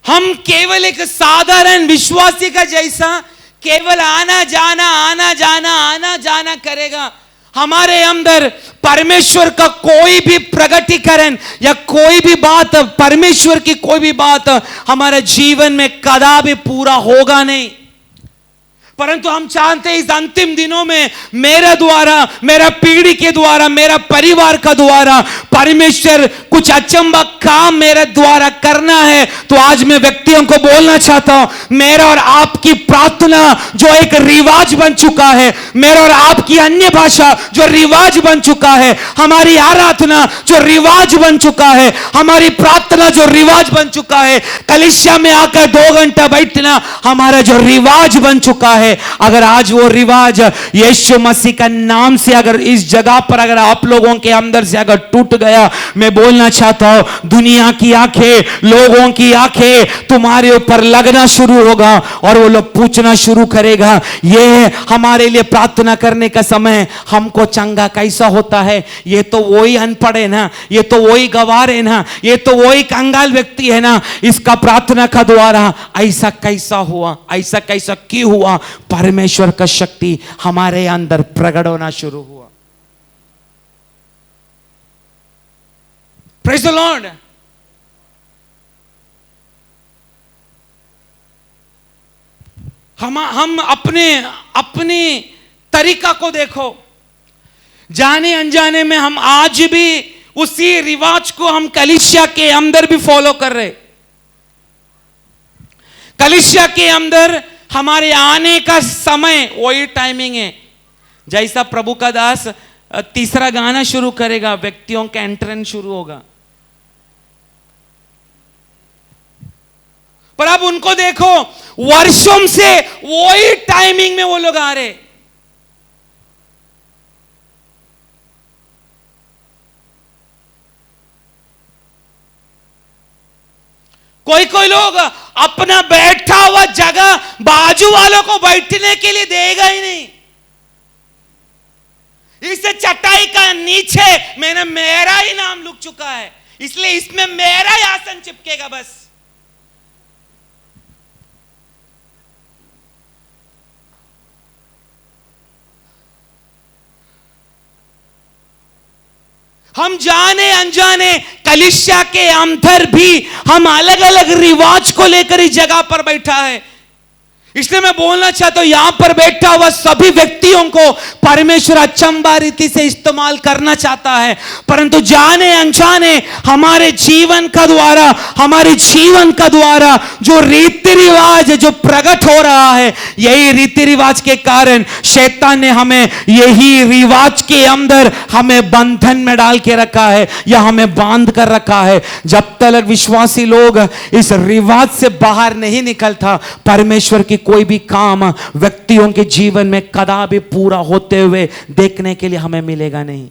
हम केवल एक साधारण विश्वासी का जैसा केवल आना जाना करेगा। हमारे अंदर परमेश्वर का कोई भी प्रगटीकरण या कोई भी बात, परमेश्वर की कोई भी बात हमारे जीवन में कदापि पूरा होगा नहीं। परंतु हम चाहते हैं इस अंतिम दिनों में मेरे द्वारा, मेरा पीढ़ी के द्वारा, मेरा परिवार का द्वारा परमेश्वर कुछ अचंबा काम मेरे द्वारा करना है। तो आज मैं व्यक्तियों को बोलना चाहता हूं, मेरा और आपकी प्रार्थना जो एक रिवाज बन चुका है, मेरा और आपकी अन्य भाषा जो रिवाज बन चुका है, हमारी आराधना जो रिवाज बन चुका है, हमारी प्रार्थना जो रिवाज बन चुका है, कलीसिया में आकर 2 घंटा बैठना हमारा जो रिवाज बन चुका है, अगर आज वो रिवाज यीशु मसीह का नाम से अगर इस जगह पर अगर आप लोगों के अंदर से अगर टूट गया, मैं बोलना चाहता हूं, दुनिया की आंखें, लोगों की आंखें तुम्हारे ऊपर लगना शुरू होगा और वो लोग पूछना शुरू करेगा, ये हमारे लिए प्रार्थना करने का समय हमको चंगा कैसा होता है? ये तो वही अनपढ़ है ना, ये तो वही गवार है ना, ये तो वही कंगाल व्यक्ति है ना, इसका प्रार्थना का द्वारा ऐसा कैसा हुआ, ऐसा कैसा क्यों हुआ? परमेश्वर का शक्ति हमारे अंदर प्रकट होना शुरू हुआ। Praise the Lord. हम अपने तरीका को देखो, जाने अनजाने में हम आज भी उसी रिवाज को हम कलीसिया के अंदर भी फॉलो कर रहे। कलीसिया के अंदर हमारे आने का समय वही टाइमिंग है। जैसा प्रभु का दास तीसरा गाना शुरू करेगा, व्यक्तियों का एंट्रेंस शुरू होगा। पर अब उनको देखो, वर्षों से वही टाइमिंग में वो लोग आ रहे। कोई लोग अपना बैठा हुआ जगह बाजू वालों को बैठने के लिए देगा ही नहीं। इस चटाई का नीचे मेरा ही नाम लिख चुका है, इसलिए इसमें मेरा ही आसन चिपकेगा बस। हम जाने अनजाने कलीसिया के अंदर भी हम अलग अलग रिवाज को लेकर इस जगह पर बैठा है। इसलिए मैं बोलना चाहता हूं, यहां पर बैठा हुआ सभी व्यक्तियों को परमेश्वर अचंबा रीति से इस्तेमाल करना चाहता है, परंतु जाने अनजाने हमारे जीवन का द्वारा, हमारे जीवन का द्वारा जो रीति रिवाज जो प्रकट हो रहा है, यही रीति रिवाज के कारण शैतान ने हमें यही रिवाज के अंदर हमें बंधन में डाल के रखा है या हमें बांध कर रखा है। जब तक विश्वासी लोग इस रिवाज से बाहर नहीं निकलता, परमेश्वर की कोई भी काम व्यक्तियों के जीवन में कदापि पूरा होते हुए देखने के लिए हमें मिलेगा नहीं।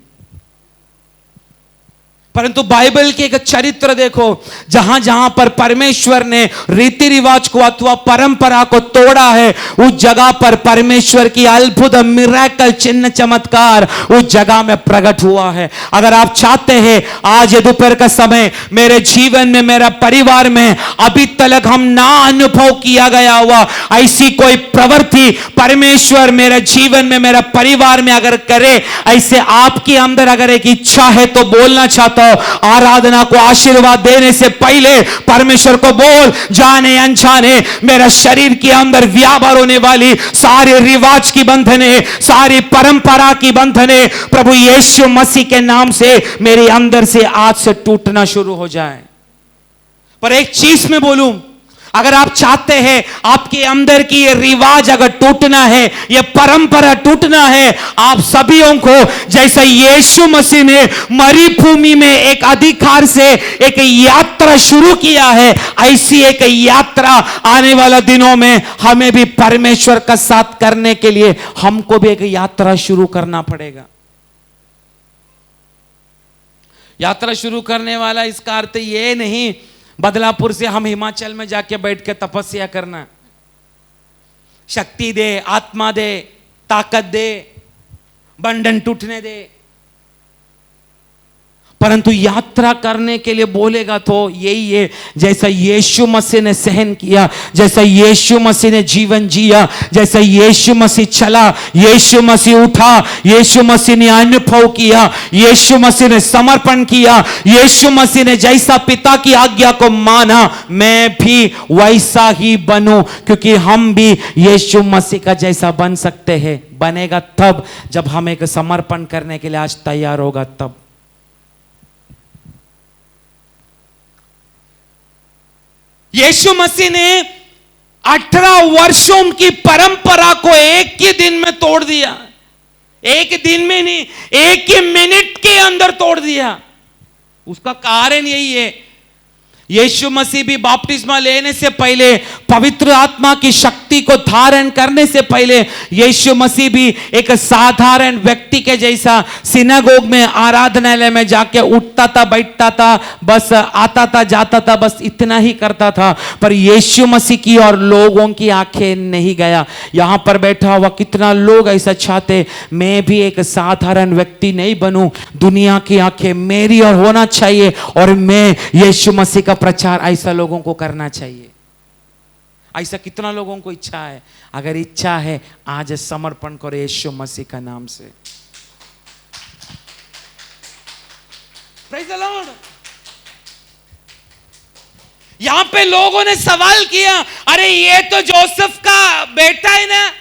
परंतु बाइबल के एक चरित्र देखो, जहां जहां पर परमेश्वर ने रीति रिवाज को अथवा परंपरा को तोड़ा है, उस जगह पर परमेश्वर की अद्भुत मिरेकल चिन्ह चमत्कार उस जगह में प्रकट हुआ है। अगर आप चाहते हैं आज दोपहर का समय मेरे जीवन में, मेरा परिवार में अभी तक हम ना अनुभव किया गया हुआ ऐसी कोई प्रवृत्ति परमेश्वर मेरे जीवन में, मेरा परिवार में अगर करे, ऐसे आपके अंदर अगर एक इच्छा है तो बोलना चाहता आराधना को आशीर्वाद देने से पहले परमेश्वर को बोल, जाने अनजाने मेरा शरीर के अंदर व्यापार होने वाली सारे रिवाज की बंधने, सारी परंपरा की बंधने प्रभु यीशु मसीह के नाम से मेरे अंदर से आज से टूटना शुरू हो जाए। पर एक चीज मैं बोलूं, अगर आप चाहते हैं आपके अंदर की ये रिवाज अगर टूटना है, ये परंपरा टूटना है, आप सभीयों को जैसा यीशु मसीह ने मरी भूमि में एक अधिकार से एक यात्रा शुरू किया है, ऐसी एक यात्रा आने वाला दिनों में हमें भी परमेश्वर का साथ करने के लिए हमको भी एक यात्रा शुरू करना पड़ेगा। यात्रा शुरू करने वाला इसका अर्थ ये नहीं बदलापुर से हम हिमाचल में जाके बैठ के तपस्या करना। शक्ति दे, आत्मा दे, ताकत दे, बंधन टूटने दे, परंतु यात्रा करने के लिए बोलेगा तो यही है जैसा यीशु मसीह ने सहन किया, जैसा यीशु मसीह ने जीवन जिया, जैसा यीशु मसीह चला, यीशु मसीह उठा, यीशु मसीह ने अनुभव किया, यीशु मसीह ने समर्पण किया, यीशु मसीह ने जैसा पिता की आज्ञा को माना, मैं भी वैसा ही बनूं, क्योंकि हम भी यीशु मसीह का जैसा बन सकते हैं। बनेगा तब जब हम एक समर्पण करने के लिए आज तैयार होगा तब। यीशु मसीह ने 18 वर्षों की परंपरा को एक ही दिन में तोड़ दिया। एक दिन में नहीं, एक ही मिनट के अंदर तोड़ दिया। उसका कारण यही है, यीशु मसीह भी बपतिस्मा लेने से पहले, पवित्र आत्मा की शक्ति को धारण करने से पहले, यीशु मसीह भी एक साधारण व्यक्ति के जैसा सिनागोग में, आराधनालय में जाके उठता था, बैठता था, बस आता था, जाता था, बस इतना ही करता था। पर यीशु मसीह की और लोगों की आंखें नहीं गया। यहां पर बैठा हुआ कितना लोग ऐसा चाहते, मैं भी एक साधारण व्यक्ति नहीं बनूं, दुनिया की आंखें मेरी ओर होना चाहिए और मैं यीशु मसीह का प्रचार ऐसा लोगों को करना चाहिए। ऐसा कितना लोगों को इच्छा है? अगर इच्छा है आज समर्पण करो यीशु मसीह का नाम से। Praise the Lord. यहां पे लोगों ने सवाल किया, अरे ये तो जोसेफ का बेटा है ना,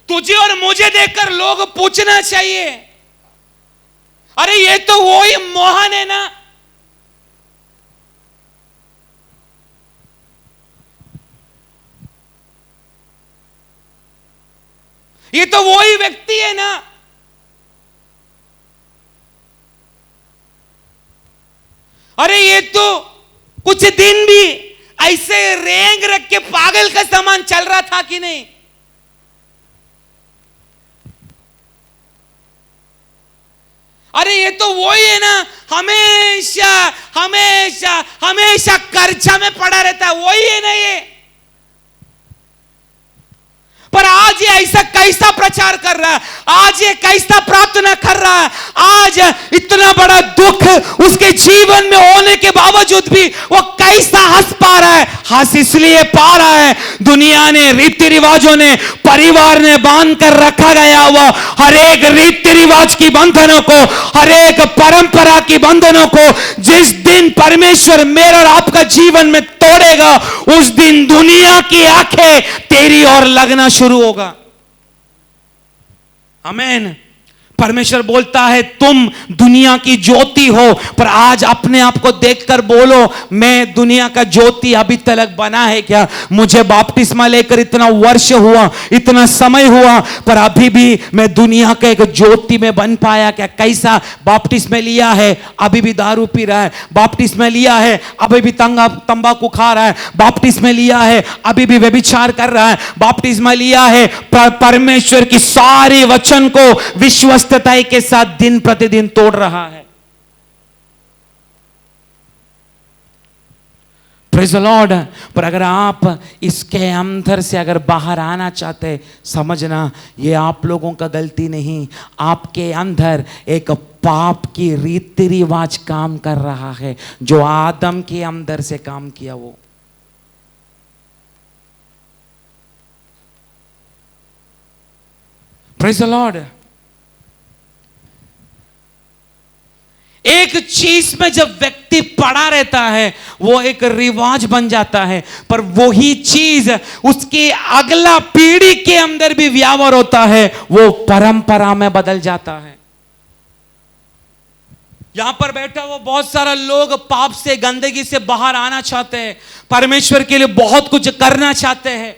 तुझे और मुझे देखकर लोग पूछना चाहिए, अरे ये तो वो ही मोहन है ना। ये तो वो ही व्यक्ति है ना। अरे ये तो कुछ दिन भी ऐसे रेंग रख के पागल का समान चल रहा था कि नहीं। अरे ये तो वो ही है ना, हमेशा हमेशा हमेशा कर्जा में पड़ा रहता है, वही है ना ये। पर आज ये ऐसा कैसा प्रचार कर रहा है, आज ये कैसा प्रार्थना कर रहा है, आज इतना बड़ा दुख उसके जीवन में होने के बावजूद भी वो कैसा हंस पा रहा है। हंस इसलिए पा रहा है, दुनिया ने, रीति रिवाजों ने, परिवार ने बांध कर रखा गया हुआ हर एक रीति रिवाज की बंधनों को, हर एक परंपरा की बंधनों को जिस दिन परमेश्वर मेरा और आपका जीवन में तोड़ेगा, उस दिन दुनिया की आंखें तेरी ओर लगना शुरू होगा। आमीन। परमेश्वर बोलता है तुम दुनिया की ज्योति हो, पर आज अपने आप को देखकर बोलो मैं दुनिया का ज्योति अभी तक बना है क्या? मुझे बपतिस्मा लेकर इतना वर्ष हुआ, इतना समय हुआ, पर अभी भी मैं दुनिया के एक ज्योति में बन पाया क्या? कैसा? बपतिस्मा लिया है अभी भी दारू पी रहा है, बपतिस्मा लिया है अभी भी तंबाकू खा रहा है, बपतिस्मा लिया है अभी भी व्यभिचार कर रहा है, बपतिस्मा लिया है परमेश्वर की सारी वचन को विश्वस्तता के साथ दिन प्रतिदिन तोड़ रहा है। Praise the Lord. पर अगर आप इसके अंदर से अगर बाहर आना चाहते, समझना ये आप लोगों का गलती नहीं, आपके अंदर एक पाप की रीति रिवाज काम कर रहा है जो आदम के अंदर से काम किया। वो प्रेज़ द लॉर्ड। एक चीज में जब व्यक्ति पड़ा रहता है वो एक रिवाज बन जाता है, पर वही चीज उसकी अगला पीढ़ी के अंदर भी व्यवहार होता है, वो परंपरा में बदल जाता है। यहां पर बैठा वो बहुत सारा लोग पाप से, गंदगी से बाहर आना चाहते हैं, परमेश्वर के लिए बहुत कुछ करना चाहते हैं,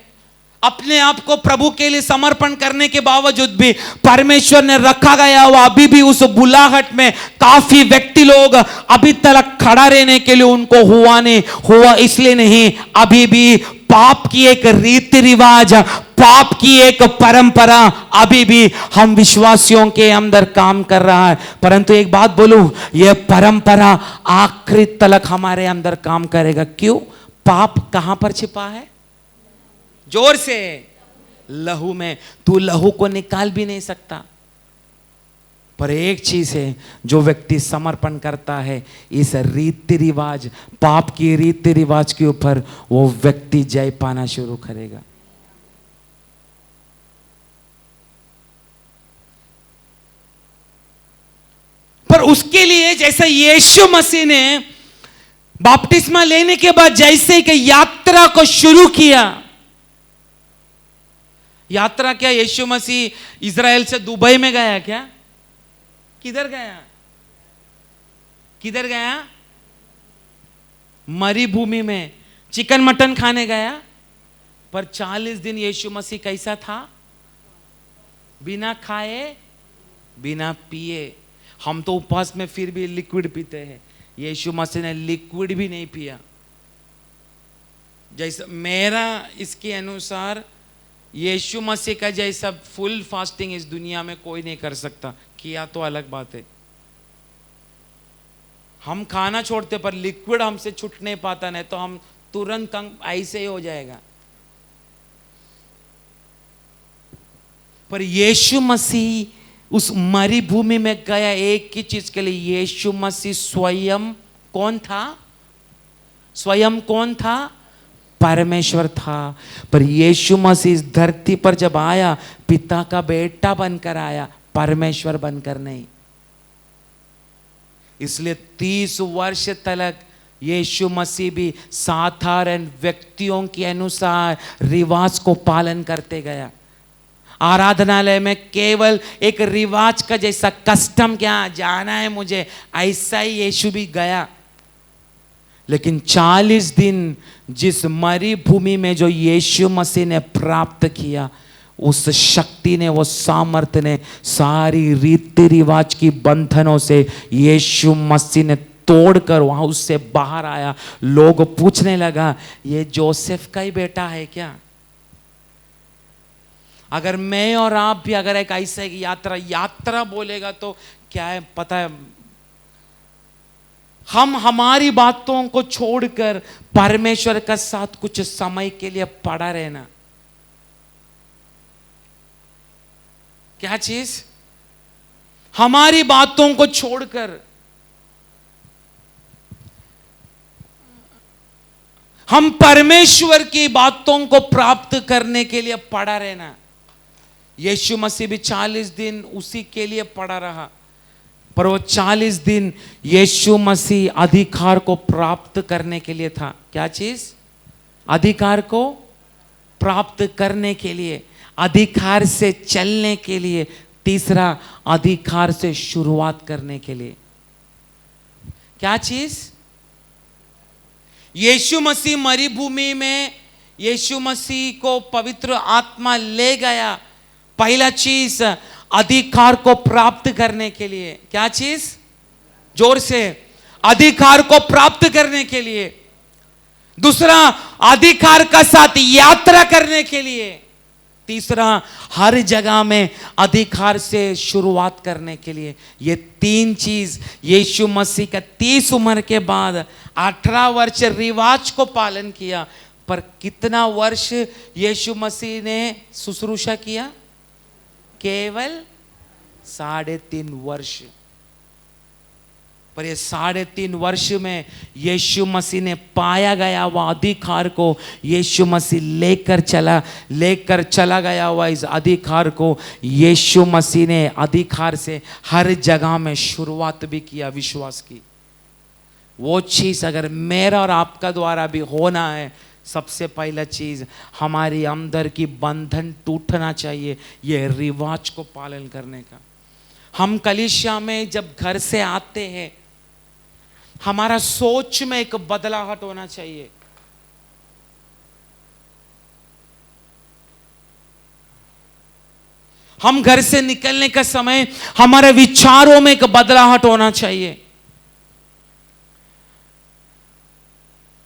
अपने आप को प्रभु के लिए समर्पण करने के बावजूद भी परमेश्वर ने रखा गया हुआ अभी भी उस बुलाहट में काफी व्यक्ति लोग अभी तक खड़ा रहने के लिए उनको हुआ नहीं हुआ, इसलिए नहीं, अभी भी पाप की एक रीति रिवाज, पाप की एक परंपरा अभी भी हम विश्वासियों के अंदर काम कर रहा है। परंतु एक बात बोलूं, यह परंपरा आखिरी तक हमारे अंदर काम करेगा। क्यों? पाप कहां पर छिपा है? जोर से, लहू में। तू लहू को निकाल भी नहीं सकता। पर एक चीज है, जो व्यक्ति समर्पण करता है इस रीति रिवाज, पाप की रीति रिवाज के ऊपर, वो व्यक्ति जय पाना शुरू करेगा। पर उसके लिए जैसे यीशु मसीह ने बपतिस्मा लेने के बाद जैसे कि यात्रा को शुरू किया, यात्रा क्या? यीशु मसीह इज़राइल से दुबई में गया क्या? किधर गया? किधर गया? मरुभूमि में चिकन मटन खाने गया। पर 40 दिन यीशु मसीह कैसा था? बिना खाए, बिना पिए। हम तो उपवास में फिर भी लिक्विड पीते हैं, यीशु मसीह ने लिक्विड भी नहीं पिया। जैसा मेरा इसके अनुसार यीशु मसीह का जैसा फुल फास्टिंग इस दुनिया में कोई नहीं कर सकता। किया तो अलग बात है, हम खाना छोड़ते पर लिक्विड हमसे छूट नहीं पाता, नहीं तो हम तुरंत ऐसे ही हो जाएगा। पर यीशु मसीह उस मरुभूमि में गया एक ही चीज के लिए। यीशु मसीह स्वयं कौन था? स्वयं कौन था? परमेश्वर था। पर यीशु मसीह इस धरती पर जब आया, पिता का बेटा बनकर आया, परमेश्वर बनकर नहीं। इसलिए 30 वर्ष तक यीशु मसीह भी साधारण व्यक्तियों के अनुसार रिवाज को पालन करते गया। आराधनालय में केवल एक रिवाज का जैसा कस्टम, क्या जाना है मुझे, ऐसा ही यीशु भी गया। लेकिन 40 दिन जिस मरुभूमि में जो यीशु मसीह ने प्राप्त किया, उस शक्ति ने, वो सामर्थ्य ने, सारी रीति रिवाज की बंधनों से यीशु मसीह ने तोड़कर वहां उससे बाहर आया। लोग पूछने लगा, ये जोसेफ का ही बेटा है क्या? अगर मैं और आप भी अगर एक ऐसा यात्रा बोलेगा तो क्या है पता है, हम हमारी बातों को छोड़कर परमेश्वर का साथ कुछ समय के लिए पड़ा रहना। क्या चीज? हमारी बातों को छोड़कर हम परमेश्वर की बातों को प्राप्त करने के लिए पड़ा रहना। यीशु मसीह भी 40 दिन उसी के लिए पड़ा रहा, पर वो 40 दिन यीशु मसीह अधिकार को प्राप्त करने के लिए था। क्या चीज? अधिकार को प्राप्त करने के लिए, अधिकार से चलने के लिए, तीसरा अधिकार से शुरुआत करने के लिए। क्या चीज? यीशु मसीह मरुभूमि में यीशु मसीह को पवित्र आत्मा ले गया, पहला चीज अधिकार को प्राप्त करने के लिए। क्या चीज? जोर से, अधिकार को प्राप्त करने के लिए। दूसरा, अधिकार का साथ यात्रा करने के लिए। तीसरा, हर जगह में अधिकार से शुरुआत करने के लिए। ये तीन चीज यीशु मसीह का 30 उम्र के बाद 18 वर्ष रिवाज को पालन किया। पर कितना वर्ष यीशु मसीह ने शुश्रूषा किया? केवल 3.5 वर्ष। पर ये 3.5 वर्ष में यीशु मसीह ने पाया गया वह अधिकार को, यीशु मसीह लेकर चला गया हुआ इस अधिकार को यीशु मसीह ने अधिकार से हर जगह में शुरुआत भी किया, विश्वास की। वो चीज अगर मेरा और आपका द्वारा भी होना है, सबसे पहला चीज हमारी अंदर की बंधन टूटना चाहिए, ये रिवाज को पालन करने का। हम कलीसिया में जब घर से आते हैं, हमारा सोच में एक बदलाहट होना चाहिए। हम घर से निकलने का समय हमारे विचारों में एक बदलाहट होना चाहिए।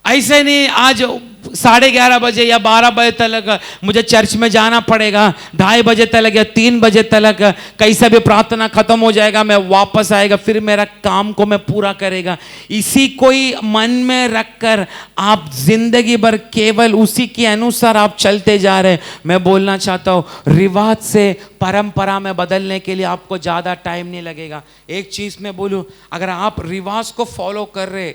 ऐसे नहीं आज 11:30 बजे या 12 बजे तक मुझे चर्च में जाना पड़ेगा, 2:30 बजे तक या 3 बजे तक कैसा भी प्रार्थना खत्म हो जाएगा, मैं वापस आएगा, फिर मेरा काम को मैं पूरा करेगा। इसी कोई मन में रखकर आप जिंदगी भर केवल उसी के अनुसार आप चलते जा रहे हैं। मैं बोलना चाहता हूँ, रिवाज से परंपरा में बदलने के लिए आपको ज़्यादा टाइम नहीं लगेगा। एक चीज़ मैं बोलूँ, अगर आप रिवाज को फॉलो कर रहे,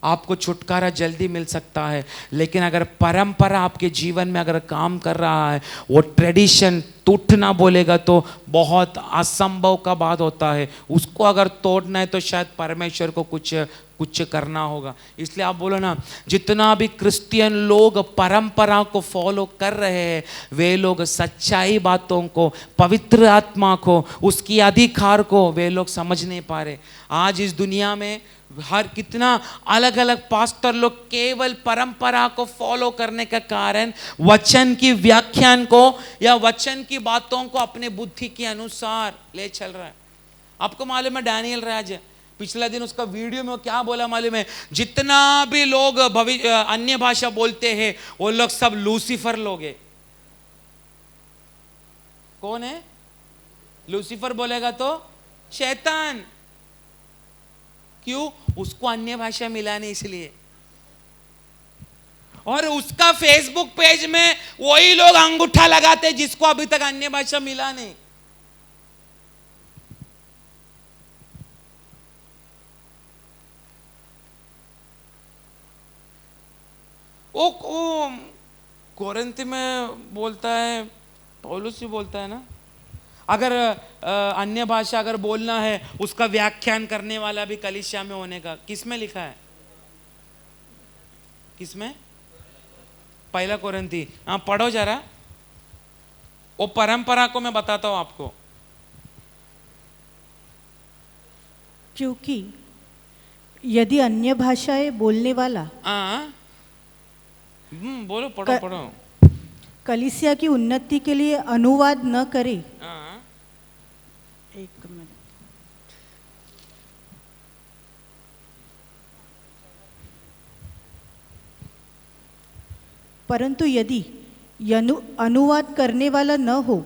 आपको छुटकारा जल्दी मिल सकता है। लेकिन अगर परंपरा आपके जीवन में अगर काम कर रहा है, वो ट्रेडिशन टूटना बोलेगा तो बहुत असंभव का बात होता है। उसको अगर तोड़ना है तो शायद परमेश्वर को कुछ करना होगा। इसलिए आप बोलो ना, जितना भी क्रिश्चियन लोग परंपरा को फॉलो कर रहे हैं, वे लोग सच्चाई बातों को, पवित्र आत्मा को, उसकी अधिकार को वे लोग समझ नहीं पा रहे। आज इस दुनिया में हर कितना अलग अलग पास्टर लोग केवल परंपरा को फॉलो करने का कारण वचन की व्याख्यान को या वचन की बातों को अपने बुद्धि के अनुसार ले चल रहा है। आपको मालूम है डैनियल राज पिछला दिन उसका वीडियो में वो क्या बोला मालूम है? जितना भी लोग अन्य भाषा बोलते हैं वो लोग सब लूसीफर लोग हैं। कौन है? लूसीफर बोलेगा तो शैतान। क्यों? उसको अन्य भाषा मिला नहीं इसलिए। और उसका फेसबुक पेज में वही लोग अंगूठा लगाते जिसको अभी तक अन्य भाषा मिला नहीं। वो कोरिन्थ में बोलता है, पौलुस भी बोलता है ना, अगर अन्य भाषा अगर बोलना है उसका व्याख्यान करने वाला भी कलीसिया में होने का। किस में लिखा है? किस में? 1 कोरिन्थी। हाँ पढ़ो जरा, वो परंपरा को मैं बताता हूं आपको। क्योंकि यदि अन्य भाषाएं बोलने वाला बोलो, पढ़ो कलीसिया की उन्नति के लिए अनुवाद न करे। एक मिनट। परंतु यदि अनुवाद करने वाला न हो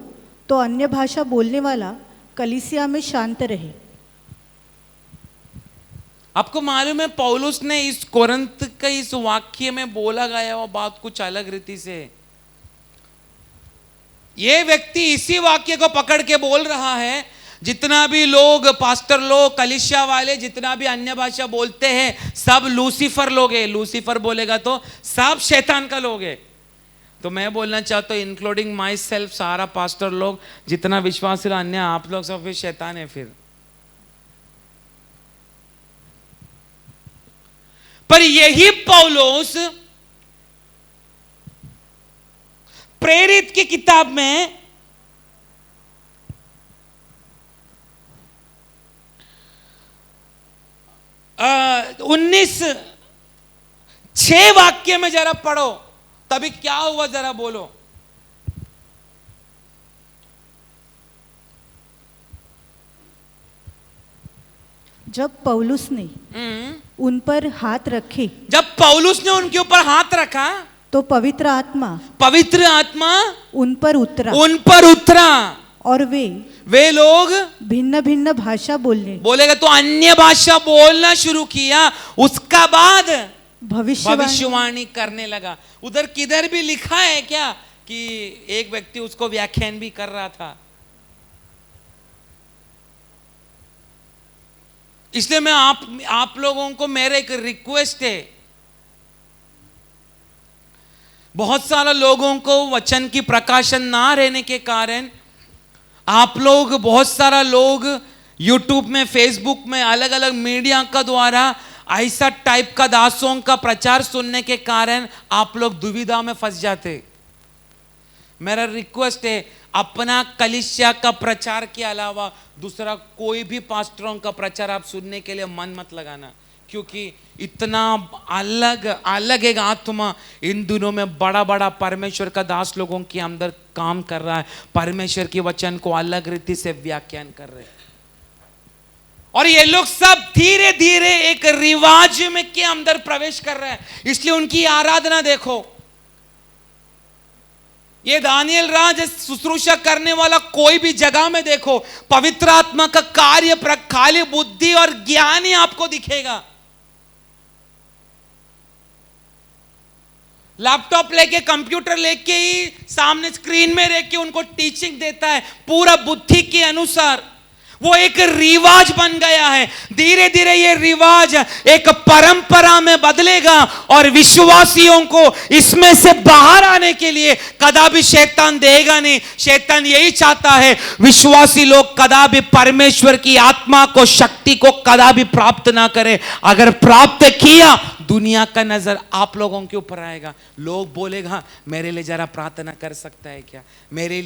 तो अन्य भाषा बोलने वाला कलीसिया में शांत रहे। आपको मालूम है पौलुस ने इस कोरिन्थ का इस वाक्य में बोला गया वो बात कुछ अलग रीति से। ये व्यक्ति इसी वाक्य को पकड़ के बोल रहा है, जितना भी लोग, पास्टर लोग, कलीसिया वाले, जितना भी अन्य भाषा बोलते हैं, सब लूसीफर लोग हैं। लूसीफर बोलेगा तो सब शैतान का लोग है। तो मैं बोलना चाहता हूँ, इंक्लूडिंग माई सेल्फ, सारा पास्टर लोग, जितना विश्वास अन्य, आप लोग सब फिर शैतान है फिर। पर यही पौलुस प्रेरित की किताब में 19:6 वाक्य में जरा पढ़ो, तभी क्या हुआ जरा बोलो। जब पौलुस ने उन पर हाथ रखे, जब पौलुस ने उनके ऊपर हाथ रखा तो पवित्र आत्मा उन पर उतरा और वे लोग भिन्न भिन्न भाषा बोलेगा तो अन्य भाषा बोलना शुरू किया। उसका बाद भविष्यवाणी करने लगा। उधर किधर भी लिखा है क्या कि एक व्यक्ति उसको व्याख्यान भी कर रहा था? इसलिए मैं आप लोगों को मेरा एक रिक्वेस्ट है, बहुत सारे लोगों को वचन की प्रकाशन ना रहने के कारण आप लोग, बहुत सारा लोग यूट्यूब में, फेसबुक में, अलग अलग मीडिया का द्वारा ऐसा टाइप का दासों का प्रचार सुनने के कारण आप लोग दुविधा में फंस जाते। मेरा रिक्वेस्ट है, अपना कलीसिया का प्रचार के अलावा दूसरा कोई भी पास्टरों का प्रचार आप सुनने के लिए मन मत लगाना, क्योंकि इतना अलग एक आत्मा इन दिनों में बड़ा बड़ा परमेश्वर का दास लोगों के अंदर काम कर रहा है। परमेश्वर के वचन को अलग रीति से व्याख्यान कर रहे हैं, और ये लोग सब धीरे धीरे एक रिवाज में के अंदर प्रवेश कर रहे हैं। इसलिए उनकी आराधना देखो, ये दानियल राज शुश्रूषा करने वाला कोई भी जगह में देखो, पवित्र आत्मा का कार्य खाली बुद्धि और ज्ञान ही आपको दिखेगा। लैपटॉप लेके, कंप्यूटर लेके ही सामने स्क्रीन में रह के उनको टीचिंग देता है पूरा बुद्धि के अनुसार। वो एक रिवाज बन गया है। धीरे धीरे ये रिवाज एक परंपरा में बदलेगा, और विश्वासियों को इसमें से बाहर आने के लिए कदापि शैतान देगा नहीं। शैतान यही चाहता है, विश्वासी लोग कदापि परमेश्वर की आत्मा को, शक्ति को कदापि प्राप्त ना करे। अगर प्राप्त किया, दुनिया का नजर आप लोगों के ऊपर आएगा। लोग बोलेगा, मेरे लिए जरा प्रार्थना कर सकता है क्या? मेरे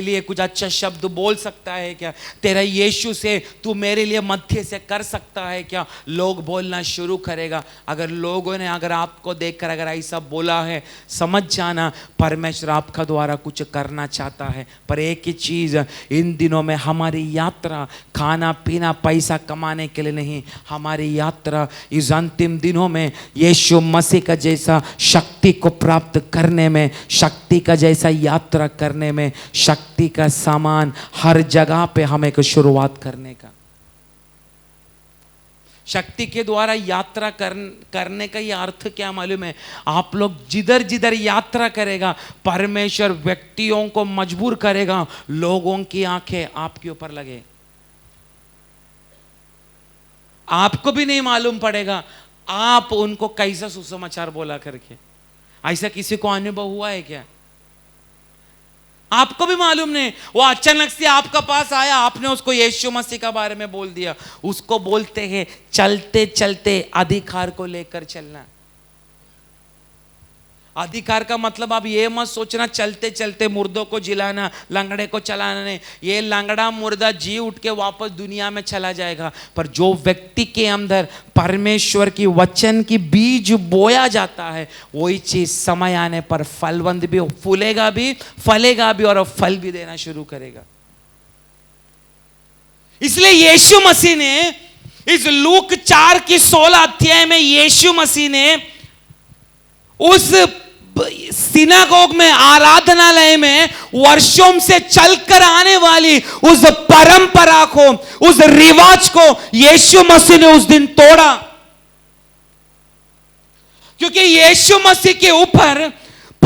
लिए कुछ अच्छा शब्द बोल सकता है क्या? तेरा यीशु से तू मेरे लिए मध्य से कर सकता है क्या? लोग बोलना शुरू करेगा। अगर लोगों ने अगर आपको देखकर अगर ऐसा बोला है, समझ जाना परमेश्वर आपका द्वारा कुछ करना चाहता है। पर एक ही चीज, इन दिनों में हमारी यात्रा खाना पीना पैसा कमाने के लिए नहीं, हमारी यात्रा इस अंतिम दिनों में यीशु मसीह का जैसा शक्ति को प्राप्त करने में, शक्ति का जैसा यात्रा करने में, शक्ति का सामान हर जगह पे हमें को शुरुआत करने का। शक्ति के द्वारा यात्रा करने का ये अर्थ क्या मालूम है? आप लोग जिधर जिधर यात्रा करेगा, परमेश्वर व्यक्तियों को मजबूर करेगा, लोगों की आंखें आपके ऊपर लगे। आपको भी नहीं मालूम पड़ेगा आप उनको कैसा सुसमाचार बोला करके। ऐसा किसी को अनुभव हुआ है क्या? आपको भी मालूम नहीं, वो अचानक से आपका पास आया, आपने उसको यीशु मसीह का बारे में बोल दिया। उसको बोलते हैं चलते चलते अधिकार को लेकर चलना। अधिकार का मतलब आप ये मत सोचना चलते चलते मुर्दों को जिलाना, लंगड़े को चलाना नहीं। ये लंगड़ा मुर्दा जी उठ के वापस दुनिया में चला जाएगा। पर जो व्यक्ति के अंदर परमेश्वर की वचन की बीज बोया जाता है, वही चीज समय आने पर फलवंत भी, फूलेगा भी, फलेगा भी और फल भी देना शुरू करेगा। इसलिए यीशु मसीह ने इस लूक 4:16 अध्याय में यीशु मसीह ने उस सिनागोग में, आराधनालय में वर्षों से चलकर आने वाली उस परंपरा को, उस रिवाज को यीशु मसीह ने उस दिन तोड़ा। क्योंकि यीशु मसीह के ऊपर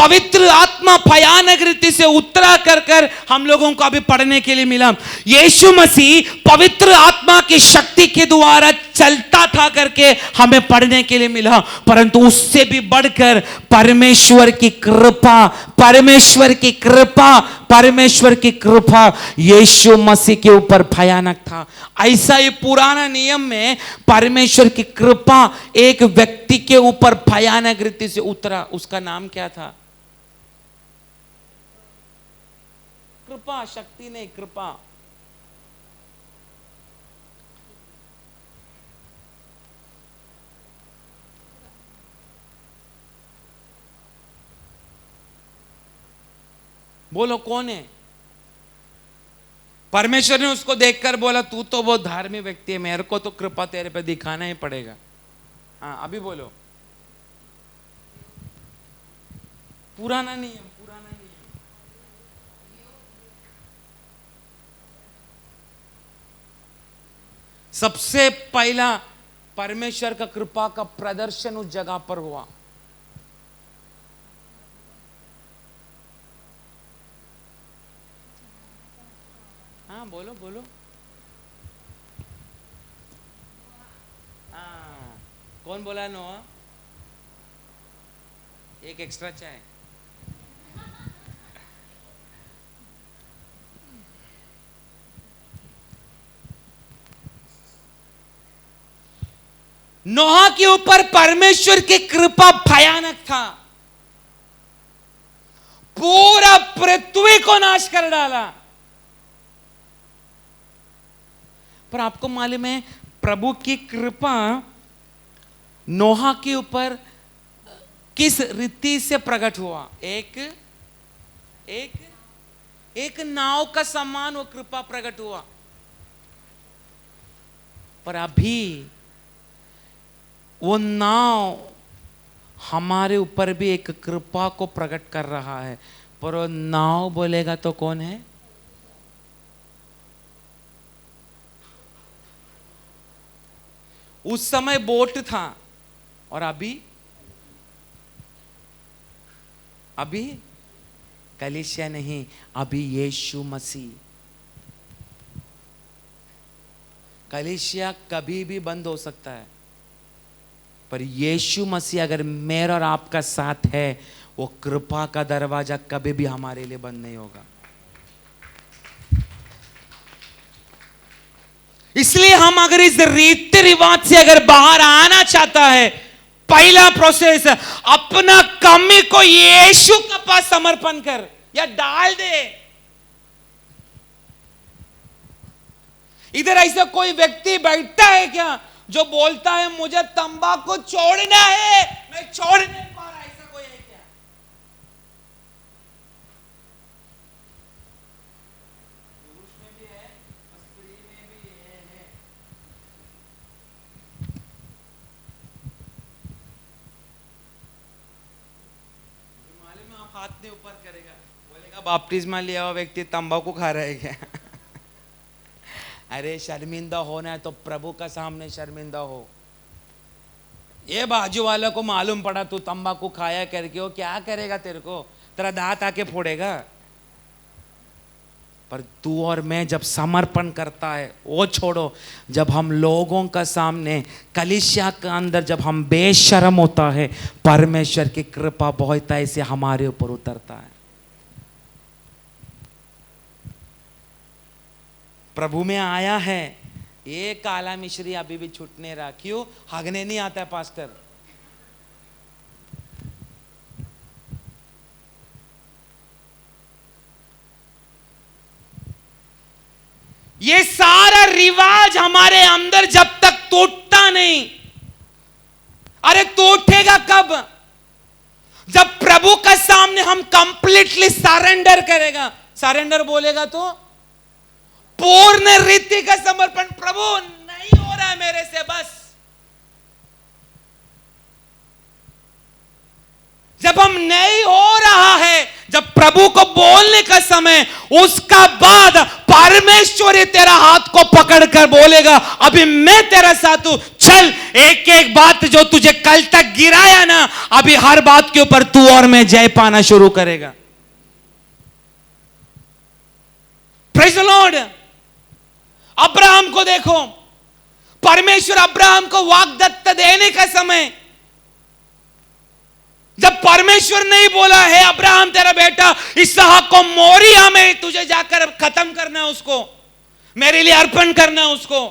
पवित्र आत्मा भयानक रीति से उतरा कर हम लोगों को अभी पढ़ने के लिए मिला। यीशु मसीह पवित्र आत्मा की शक्ति के द्वारा चलता था करके हमें पढ़ने के लिए मिला, परंतु उससे भी बढ़कर परमेश्वर की कृपा, परमेश्वर की कृपा, परमेश्वर की कृपा यीशु मसीह के ऊपर भयानक था। ऐसा ही पुराना नियम में परमेश्वर की कृपा एक व्यक्ति के ऊपर भयानक रीति से उतरा। उसका नाम क्या था? कृपा, शक्ति नहीं, कृपा। बोलो कौन है? परमेश्वर ने उसको देखकर बोला तू तो बहुत धार्मिक व्यक्ति है, मेरे को तो कृपा तेरे पे दिखाना ही पड़ेगा। हाँ अभी बोलो। पुराना नियम, पुराना नियम। सबसे पहला परमेश्वर का कृपा का प्रदर्शन उस जगह पर हुआ। हाँ बोलो बोलो। हाँ कौन बोला? नोआ। एक एक्स्ट्रा चाय। नोहा के ऊपर परमेश्वर की कृपा भयानक था, पूरा पृथ्वी को नाश कर डाला। पर आपको मालूम है प्रभु की कृपा नोहा के ऊपर किस रीति से प्रकट हुआ? एक नाव का समान वो कृपा प्रकट हुआ। पर अभी वो नाव हमारे ऊपर भी एक कृपा को प्रकट कर रहा है, पर वो नाव बोलेगा तो कौन है? उस समय बोट था और अभी कलीसिया नहीं, अभी यीशु मसीह। कलीसिया कभी भी बंद हो सकता है, पर यीशु मसीह अगर मेरा और आपका साथ है, वो कृपा का दरवाजा कभी भी हमारे लिए बंद नहीं होगा। इसलिए हम अगर इस रीति रिवाज से अगर बाहर आना चाहता है, पहला प्रोसेस अपना कमी को यीशु के पास समर्पण कर या डाल दे। इधर ऐसा कोई व्यक्ति बैठता है क्या जो बोलता है मुझे तंबाकू छोड़ना है, मैं छोड़ नहीं पा रहा? ऐसा कोई है क्या? पुरुष में भी है, स्त्री में भी है। मालूम है, आप हाथ नहीं ऊपर करेगा, बोलेगा बपतिस्मा लिया हुआ व्यक्ति तंबाकू खा रहा है क्या? अरे शर्मिंदा होना है तो प्रभु का सामने शर्मिंदा हो। ये बाजू वाला को मालूम पड़ा तू तंबाकू खाया करके, वो क्या करेगा? तेरे को तेरा दांत आके फोड़ेगा। पर तू और मैं जब समर्पण करता है, वो छोड़ो, जब हम लोगों का सामने कलीसिया के अंदर जब हम बेशर्म होता है, परमेश्वर की कृपा बहुत ऐसे हमारे ऊपर उतरता है। प्रभु में आया है, ये काला मिश्री अभी भी छूट नहीं रहा। क्यों? हगने नहीं आता है पास्टर। ये सारा रिवाज हमारे अंदर जब तक टूटता नहीं, अरे टूटेगा कब? जब प्रभु के सामने हम कंप्लीटली सरेंडर करेगा। सरेंडर बोलेगा तो पूर्ण रीति का समर्पण। प्रभु नहीं हो रहा है मेरे से, बस। जब हम नहीं हो रहा है, जब प्रभु को बोलने का समय, उसका बाद परमेश्वर तेरा हाथ को पकड़कर बोलेगा अभी मैं तेरा साथ हूं, चल, एक एक बात जो तुझे कल तक गिराया ना, अभी हर बात के ऊपर तू और मैं जय पाना शुरू करेगा। Praise the Lord. अब्राहम को देखो, परमेश्वर अब्राहम को वाग्दत्त देने का समय, जब परमेश्वर नहीं बोला है अब्राहम तेरा बेटा इसहाक को मोरिया में तुझे जाकर खत्म करना है, उसको मेरे लिए अर्पण करना है उसको।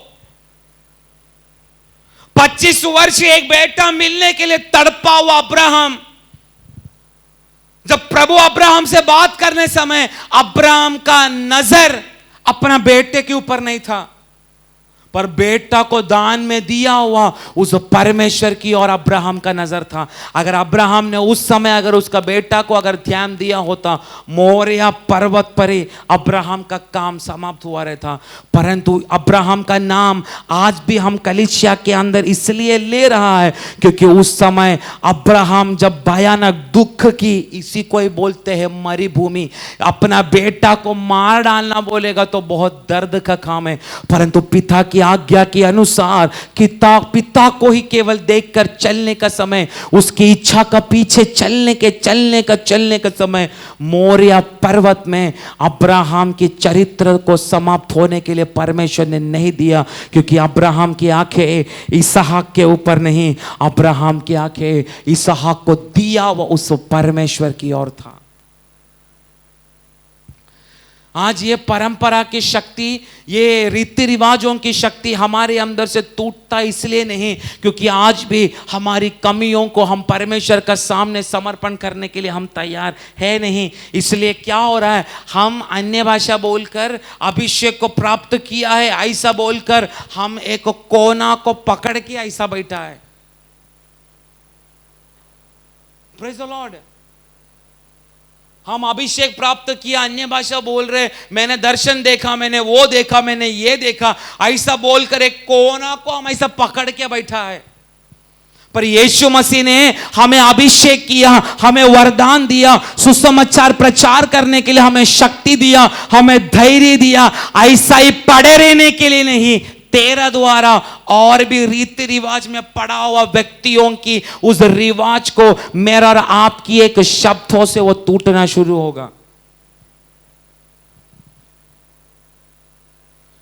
25 वर्ष एक बेटा मिलने के लिए तड़पा हुआ अब्राहम, जब प्रभु अब्राहम से बात करने समय अब्राहम का नजर अपना बेटे के ऊपर नहीं था, पर बेटा को दान में दिया हुआ उस परमेश्वर की और अब्राहम का नजर था। अगर अब्राहम ने उस समय अगर उसका बेटा को अगर ध्यान दिया होता, मोरिया पर्वत पर ही अब्राहम का काम समाप्त हुआ रहता। परंतु अब्राहम का नाम आज भी हम कलीसिया के अंदर इसलिए ले रहा है क्योंकि उस समय अब्राहम जब भयानक दुख की, इसी को ही बोलते हैं मरुभूमि, अपना बेटा को मार डालना बोलेगा तो बहुत दर्द का काम है, परंतु पिता की आज्ञा के अनुसार पिता को ही केवल देखकर चलने का समय, उसकी इच्छा का पीछे चलने का समय मोरिया पर्वत में अब्राहम के चरित्र को समाप्त होने के लिए परमेश्वर ने नहीं दिया, क्योंकि अब्राहम की आंखें इसहाक के ऊपर नहीं, अब्राहम की आंखें इसहाक को दिया वो उस परमेश्वर की ओर था। आज ये परंपरा की शक्ति, ये रीति रिवाजों की शक्ति हमारे अंदर से टूटता इसलिए नहीं क्योंकि आज भी हमारी कमियों को हम परमेश्वर का सामने समर्पण करने के लिए हम तैयार है नहीं। इसलिए क्या हो रहा है, हम अन्य भाषा बोलकर अभिषेक को प्राप्त किया है ऐसा बोलकर हम एक कोना को पकड़ के ऐसा बैठा है। Praise the Lord. हम अभिषेक प्राप्त किया, अन्य भाषा बोल रहे, मैंने दर्शन देखा, मैंने वो देखा, मैंने ये देखा, ऐसा बोलकर एक कोना को हम ऐसा पकड़ के बैठा है। पर यीशु मसीह ने हमें अभिषेक किया, हमें वरदान दिया, सुसमाचार प्रचार करने के लिए हमें शक्ति दिया, हमें धैर्य दिया, ऐसा ही पड़े रहने के लिए नहीं, तेरा द्वारा और भी रीति रिवाज में पड़ा हुआ व्यक्तियों की उस रिवाज को मेरा और आपकी एक शब्दों से वो टूटना शुरू होगा।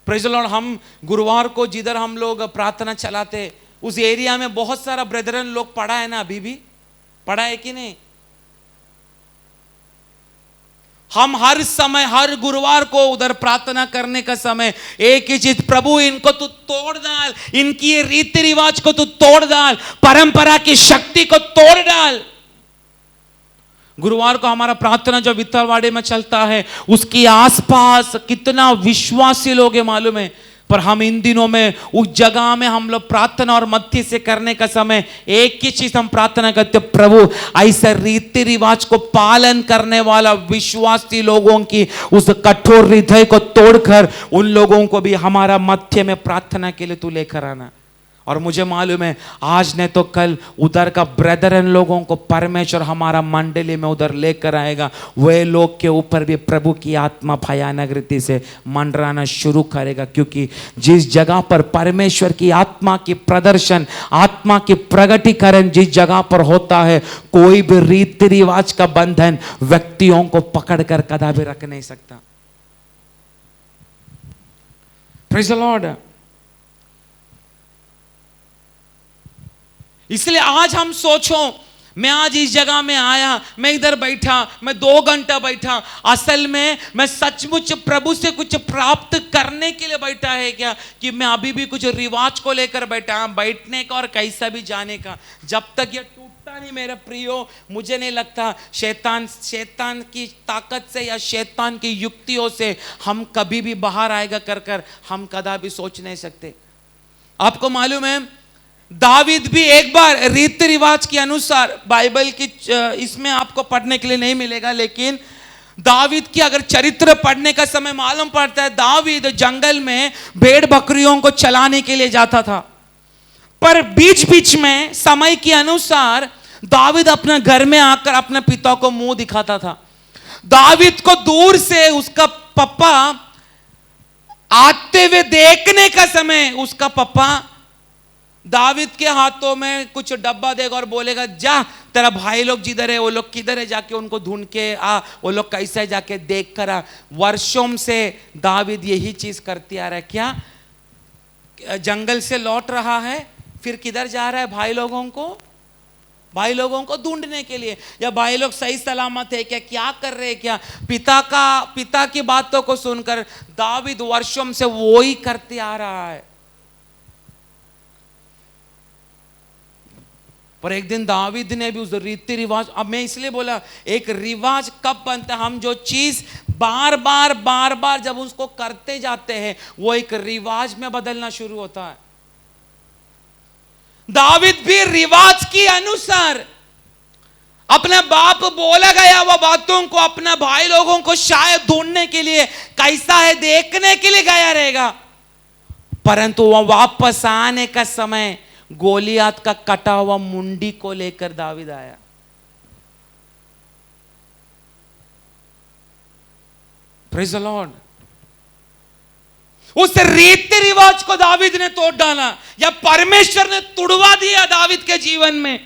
Praise the Lord. हम गुरुवार को जिधर हम लोग प्रार्थना चलाते उस एरिया में बहुत सारा ब्रदरन लोग पड़ा है ना, अभी भी पड़ा है कि नहीं? हम हर समय हर गुरुवार को उधर प्रार्थना करने का समय एक ही चीज, प्रभु इनको तू तोड़ डाल, इनकी ये रीति रिवाज को तू तोड़ डाल, परंपरा की शक्ति को तोड़ डाल। गुरुवार को हमारा प्रार्थना जो वित्तलवाड़ी में चलता है उसके आसपास कितना विश्वासी लोग हैं मालूम है, पर हम इन दिनों में उस जगह में हम लोग प्रार्थना और मध्य से करने का समय एक ही चीज हम प्रार्थना करते, प्रभु ऐसा रीति रिवाज को पालन करने वाला विश्वासी लोगों की उस कठोर हृदय को तोड़कर उन लोगों को भी हमारा मध्य में प्रार्थना के लिए तू लेकर आना। और मुझे मालूम है आज नहीं तो कल उधर का ब्रदरन लोगों को परमेश्वर हमारा मंडली में उधर लेकर आएगा, वे लोग के ऊपर भी प्रभु की आत्मा भयानक रीति से मंडराना शुरू करेगा, क्योंकि जिस जगह पर परमेश्वर की आत्मा की प्रदर्शन, आत्मा की प्रगटीकरण जिस जगह पर होता है, कोई भी रीति रिवाज का बंधन व्यक्तियों को पकड़कर कदापि रख नहीं सकता। Praise the Lord. इसलिए आज हम सोचो, मैं आज इस जगह में आया, मैं इधर बैठा, मैं 2 घंटा बैठा, असल में मैं सचमुच प्रभु से कुछ प्राप्त करने के लिए बैठा है क्या, कि मैं अभी भी कुछ रिवाज को लेकर बैठा, बैठने का और कैसा भी जाने का। जब तक ये टूटता नहीं मेरे प्रियो, मुझे नहीं लगता शैतान की ताकत से या शैतान की युक्तियों से हम कभी भी बाहर आएगा कर हम कदापि सोच नहीं सकते। आपको मालूम है दावीद भी एक बार रीति रिवाज के अनुसार, बाइबल की इसमें आपको पढ़ने के लिए नहीं मिलेगा, लेकिन दावीद की अगर चरित्र पढ़ने का समय मालूम पड़ता है, दावीद जंगल में भेड़ बकरियों को चलाने के लिए जाता था, पर बीच बीच में समय के अनुसार दावीद अपने घर में आकर अपने पिता को मुंह दिखाता था। दावीद को दूर से उसका पापा आते हुए देखने का समय उसका पापा दाविद के हाथों में कुछ डब्बा देगा और बोलेगा जा तेरा भाई लोग जिधर है वो लोग किधर है, जाके उनको ढूंढ के आ, वो लोग कैसा है जाके देख कर आ। वर्षों से दाविद यही चीज करती आ रहा है। क्या जंगल से लौट रहा है, फिर किधर जा रहा है? भाई लोगों को ढूंढने के लिए, या भाई लोग सही सलामत है क्या कर रहे हैं क्या? पिता की बातों को सुनकर दाविद वर्षों से वो ही करते आ रहा है। पर एक दिन दाविद ने भी उस रीति रिवाज, अब मैं इसलिए बोला एक रिवाज कब बनता है, हम जो चीज बार बार जब उसको करते जाते हैं वो एक रिवाज में बदलना शुरू होता है। दाविद भी रिवाज के अनुसार अपने बाप बोला गया वह बातों को अपने भाई लोगों को शायद ढूंढने के लिए, कैसा है देखने के लिए गया रहेगा। परंतु वह वापस आने का समय गोलियात का कटा हुआ मुंडी को लेकर दाविद आया। Praise the Lord. उस रीति रिवाज को दाविद ने तोड़ डाला, या परमेश्वर ने तुड़वा दिया दाविद के जीवन में,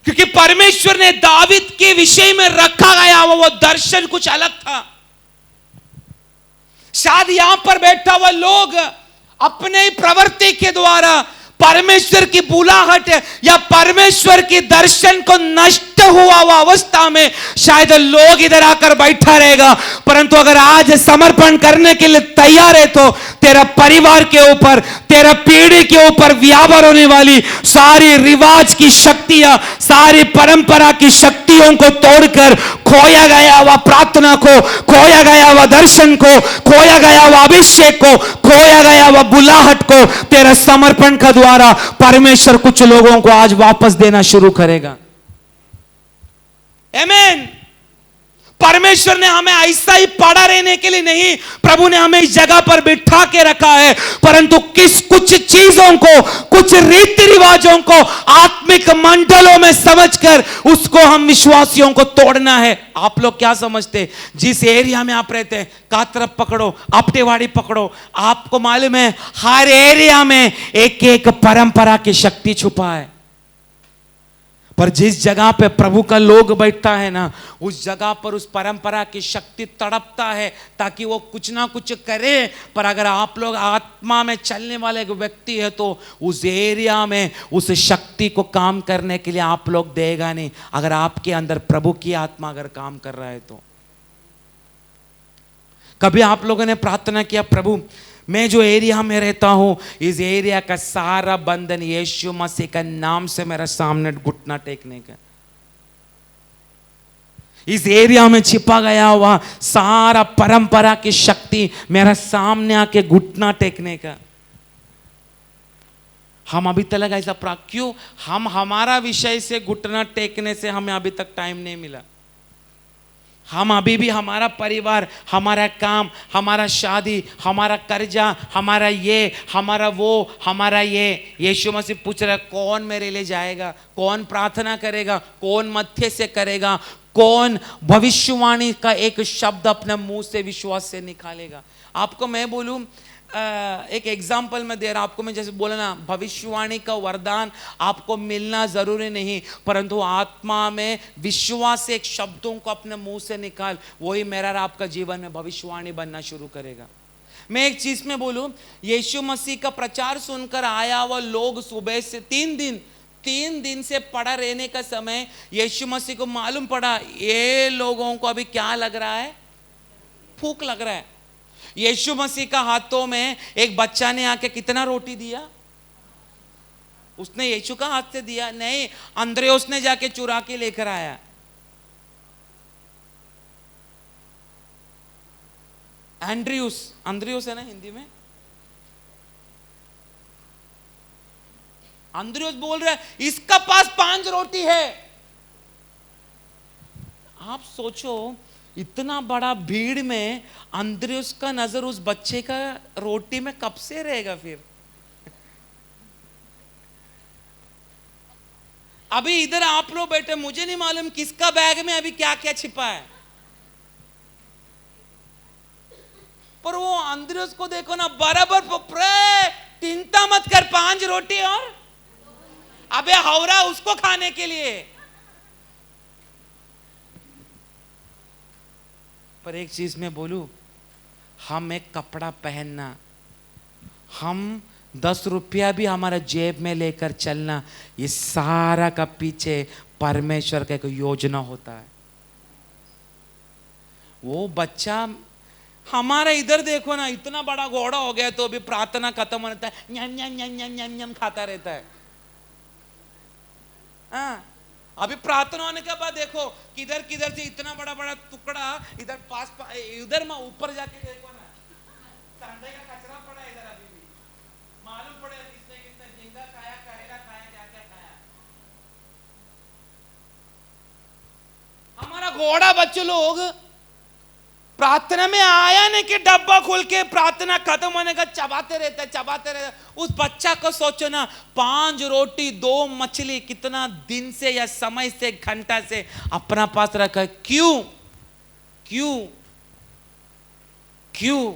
क्योंकि परमेश्वर ने दाविद के विषय में रखा गया वो दर्शन कुछ अलग था। शायद यहां पर बैठा हुआ लोग अपने प्रवृत्ति के द्वारा परमेश्वर की बुलाहट या परमेश्वर के दर्शन को नष्ट हुआ अवस्था में शायद लोग इधर आकर बैठा रहेगा। परंतु अगर आज समर्पण करने के लिए तैयार है तो तेरा परिवार के ऊपर, तेरा पीढ़ी के ऊपर व्यापार होने वाली सारी रिवाज की शक्तियां, सारी परंपरा की शक्तियों को तोड़कर खोया गया हुआ प्रार्थना को, खोया गया हुआ दर्शन को, खोया गया हुआ अभिषेक को, खोया गया हुआ बुलाहट को तेरा समर्पण का द्वारा परमेश्वर कुछ लोगों को आज वापस देना शुरू करेगा। आमीन। परमेश्वर ने हमें ऐसा ही पड़ा रहने के लिए नहीं, प्रभु ने हमें इस जगह पर बिठा के रखा है, परंतु कुछ चीजों को, कुछ रीति रिवाजों को आत्मिक मंडलों में समझकर उसको हम विश्वासियों को तोड़ना है। आप लोग क्या समझते, जिस एरिया में आप रहते हैं, कातरप पकड़ो, आपटेवाड़ी पकड़ो, आपको मालूम है हर एरिया में एक एक परंपरा की शक्ति छुपा है। पर जिस जगह पे प्रभु का लोग बैठता है ना, उस जगह पर उस परंपरा की शक्ति तड़पता है ताकि वो कुछ ना कुछ करे। पर अगर आप लोग आत्मा में चलने वाले एक व्यक्ति है तो उस एरिया में उस शक्ति को काम करने के लिए आप लोग देगा नहीं, अगर आपके अंदर प्रभु की आत्मा अगर काम कर रहा है तो। कभी आप लोगों ने प्रार्थना किया, प्रभु मैं जो एरिया में रहता हूं इस एरिया का सारा बंधन यीशु मसीह का नाम से मेरा सामने घुटना टेकने का, इस एरिया में छिपा गया हुआ सारा परंपरा की शक्ति मेरा सामने आके घुटना टेकने का। हम अभी तक ऐसा क्यों, हम हमारा विषय से घुटना टेकने से हमें अभी तक टाइम नहीं मिला। हम अभी भी हमारा परिवार, हमारा काम, हमारा शादी, हमारा कर्जा, हमारा ये, हमारा वो, हमारा ये। यीशु मसीह पूछ रहा है कौन मेरे लिए जाएगा, कौन प्रार्थना करेगा, कौन मध्य से करेगा, कौन भविष्यवाणी का एक शब्द अपने मुंह से विश्वास से निकालेगा। आपको मैं बोलूं, एक एग्जाम्पल में दे रहा आपको, मैं जैसे बोला ना, भविष्यवाणी का वरदान आपको मिलना जरूरी नहीं, परंतु आत्मा में विश्वास से एक शब्दों को अपने मुंह से निकाल, वही मेरा और आपका जीवन में भविष्यवाणी बनना शुरू करेगा। मैं एक चीज में बोलूं, यीशु मसीह का प्रचार सुनकर आया हुआ लोग सुबह से 3 दिन से पड़ा रहने का समय यीशु मसीह को मालूम पड़ा ये लोगों को अभी क्या लग रहा है, भूख लग रहा है। यीशु मसीह का हाथों में एक बच्चा ने आके कितना रोटी दिया, उसने यीशु का हाथ से दिया नहीं, अंद्रयोस ने जाके चुरा के लेकर आया। अंद्रयोस है ना हिंदी में, अंद्रयोस बोल रहा है इसका पास 5 रोटी है। आप सोचो इतना बड़ा भीड़ में अंद्रयोस का नजर उस बच्चे का रोटी में कब से रहेगा फिर। अभी इधर आप लोग बैठे, मुझे नहीं मालूम किसका बैग में अभी क्या क्या छिपा है, पर वो अंद्रयोस को देखो ना, बराबर चिंता मत कर, 5 रोटी और अबे हवरा उसको खाने के लिए। पर एक चीज मैं बोलूं, हम एक कपड़ा पहनना, हम 10 रुपया भी हमारा जेब में लेकर चलना, ये सारा का पीछे परमेश्वर का एक योजना होता है। वो बच्चा हमारा इधर देखो ना, इतना बड़ा घोड़ा हो गया तो अभी प्रार्थना खत्म होता है न्यम न्यम न्यम न्यम न्यम न्यम खाता रहता है। हाँ, अभी प्रार्थना होने के बाद देखो किधर किधर से इतना बड़ा बड़ा टुकड़ा इधर पास इधर में ऊपर जाके देखो ना, संडे का कचरा पड़ा है इधर। अभी भी मालूम पड़ेगा किसने किसने झींगा खाया, करेला खाया, क्या क्या खाया। हमारा घोड़ा बच्चे लोग प्रार्थना में आया नहीं कि डब्बा खोल के प्रार्थना खत्म होने का चबाते रहते। उस बच्चा को सोचो ना, 5 रोटी 2 मछली कितना दिन से या समय से घंटा से अपना पास रखा। क्यों क्यों क्यों?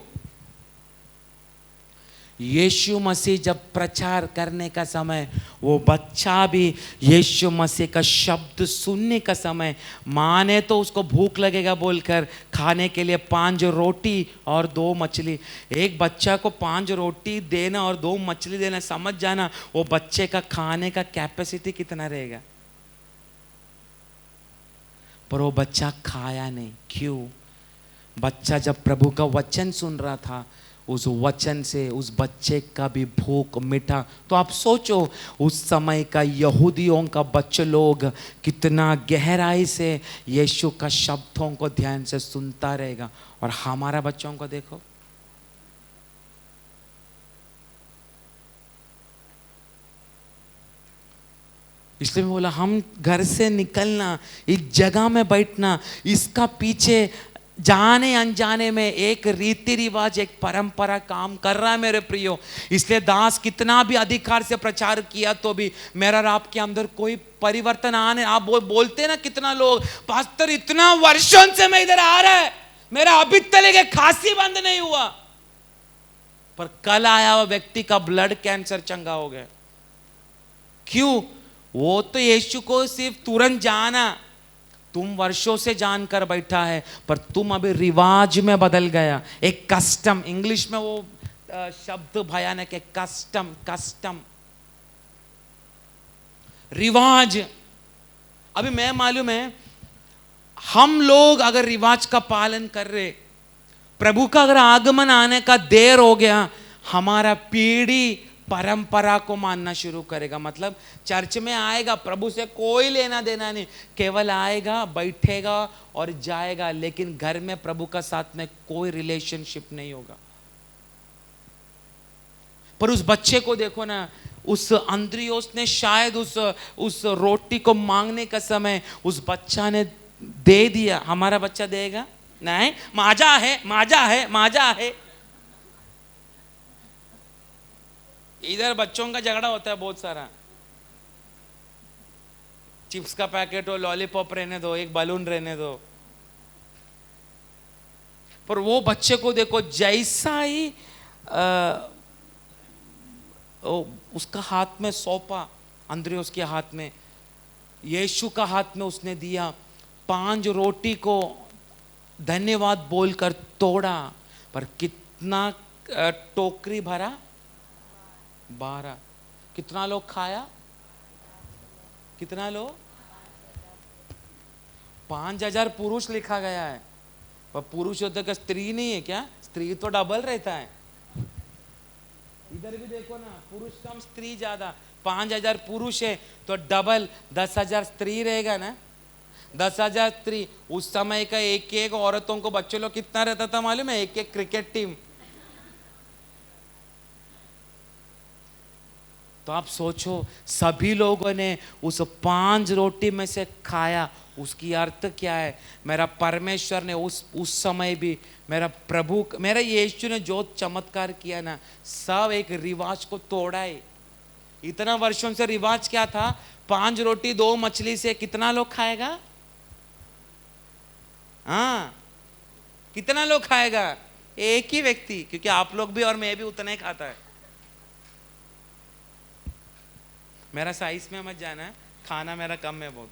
यीशु मसीह जब प्रचार करने का समय, वो बच्चा भी यीशु मसीह का शब्द सुनने का समय, माँ ने तो उसको भूख लगेगा बोलकर खाने के लिए 5 रोटी और 2 मछली। एक बच्चा को 5 रोटी देना और 2 मछली देना, समझ जाना वो बच्चे का खाने का कैपेसिटी कितना रहेगा। पर वो बच्चा खाया नहीं। क्यों? बच्चा जब प्रभु का वचन सुन रहा था, उस वचन से उस बच्चे का भी भूख मिटा। तो आप सोचो उस समय का यहूदियों का बच्चे लोग कितना गहराई से यीशु का शब्दों को ध्यान से सुनता रहेगा, और हमारा बच्चों को देखो। इसलिए मैं बोला, हम घर से निकलना, एक जगह में बैठना, इसका पीछे जाने अनजाने में एक रीति रिवाज, एक परंपरा काम कर रहा है मेरे प्रियो। इसलिए दास कितना भी अधिकार से प्रचार किया तो भी मेरा और आपके अंदर कोई परिवर्तन आने, आप बोलते ना कितना लोग, पास्टर इतना वर्षों से मैं इधर आ रहा है, मेरा अभी तक खांसी बंद नहीं हुआ, पर कल आया हुआ व्यक्ति का ब्लड कैंसर चंगा हो गया। क्यों? वो तो यीशु को सिर्फ तुरंत जाना, तुम वर्षों से जानकर बैठा है, पर तुम अभी रिवाज में बदल गया। एक कस्टम, इंग्लिश में वो शब्द भयानक है, कस्टम। कस्टम रिवाज। अभी मैं मालूम है, हम लोग अगर रिवाज का पालन कर रहे, प्रभु का अगर आगमन आने का देर हो गया, हमारा पीढ़ी परंपरा को मानना शुरू करेगा। मतलब चर्च में आएगा, प्रभु से कोई लेना देना नहीं, केवल आएगा, बैठेगा और जाएगा, लेकिन घर में प्रभु का साथ में कोई रिलेशनशिप नहीं होगा। पर उस बच्चे को देखो ना, उस अंद्रियोस ने शायद उस रोटी को मांगने का समय उस बच्चा ने दे दिया। हमारा बच्चा देगा नहीं, माजा है, माजा है, माजा है। इधर बच्चों का झगड़ा होता है बहुत सारा, चिप्स का पैकेट हो, लॉलीपॉप रहने दो, एक बलून रहने दो। पर वो बच्चे को देखो, जैसा ही उसका हाथ में सौंपा, अंद्रियोस के हाथ में, यीशु का हाथ में उसने दिया, 5 रोटी को धन्यवाद बोलकर तोड़ा, पर कितना टोकरी भरा? 12। कितना लोग खाया? कितना लोग? 5000 पुरुष लिखा गया है, पर पुरुष होता का स्त्री नहीं है क्या? स्त्री तो डबल रहता है। इधर भी देखो ना, पुरुष कम स्त्री ज्यादा। 5000 पुरुष है तो डबल 10,000 स्त्री रहेगा ना। 10,000 स्त्री, उस समय का एक एक औरतों को बच्चे लोग कितना रहता था मालूम है? एक एक क्रिकेट टीम। तो आप सोचो, सभी लोगों ने उस 5 रोटी में से खाया। उसकी अर्थ क्या है? मेरा परमेश्वर ने उस समय भी, मेरा प्रभु, मेरा यीशु ने जो चमत्कार किया ना, सब एक रिवाज को तोड़ा है। इतना वर्षों से रिवाज क्या था? 5 रोटी 2 मछली से कितना लोग खाएगा? हाँ, कितना लोग खाएगा? एक ही व्यक्ति, क्योंकि आप लोग भी और मैं भी उतना ही खाता है। मेरा साइज में मत जाना है, खाना मेरा कम है बहुत।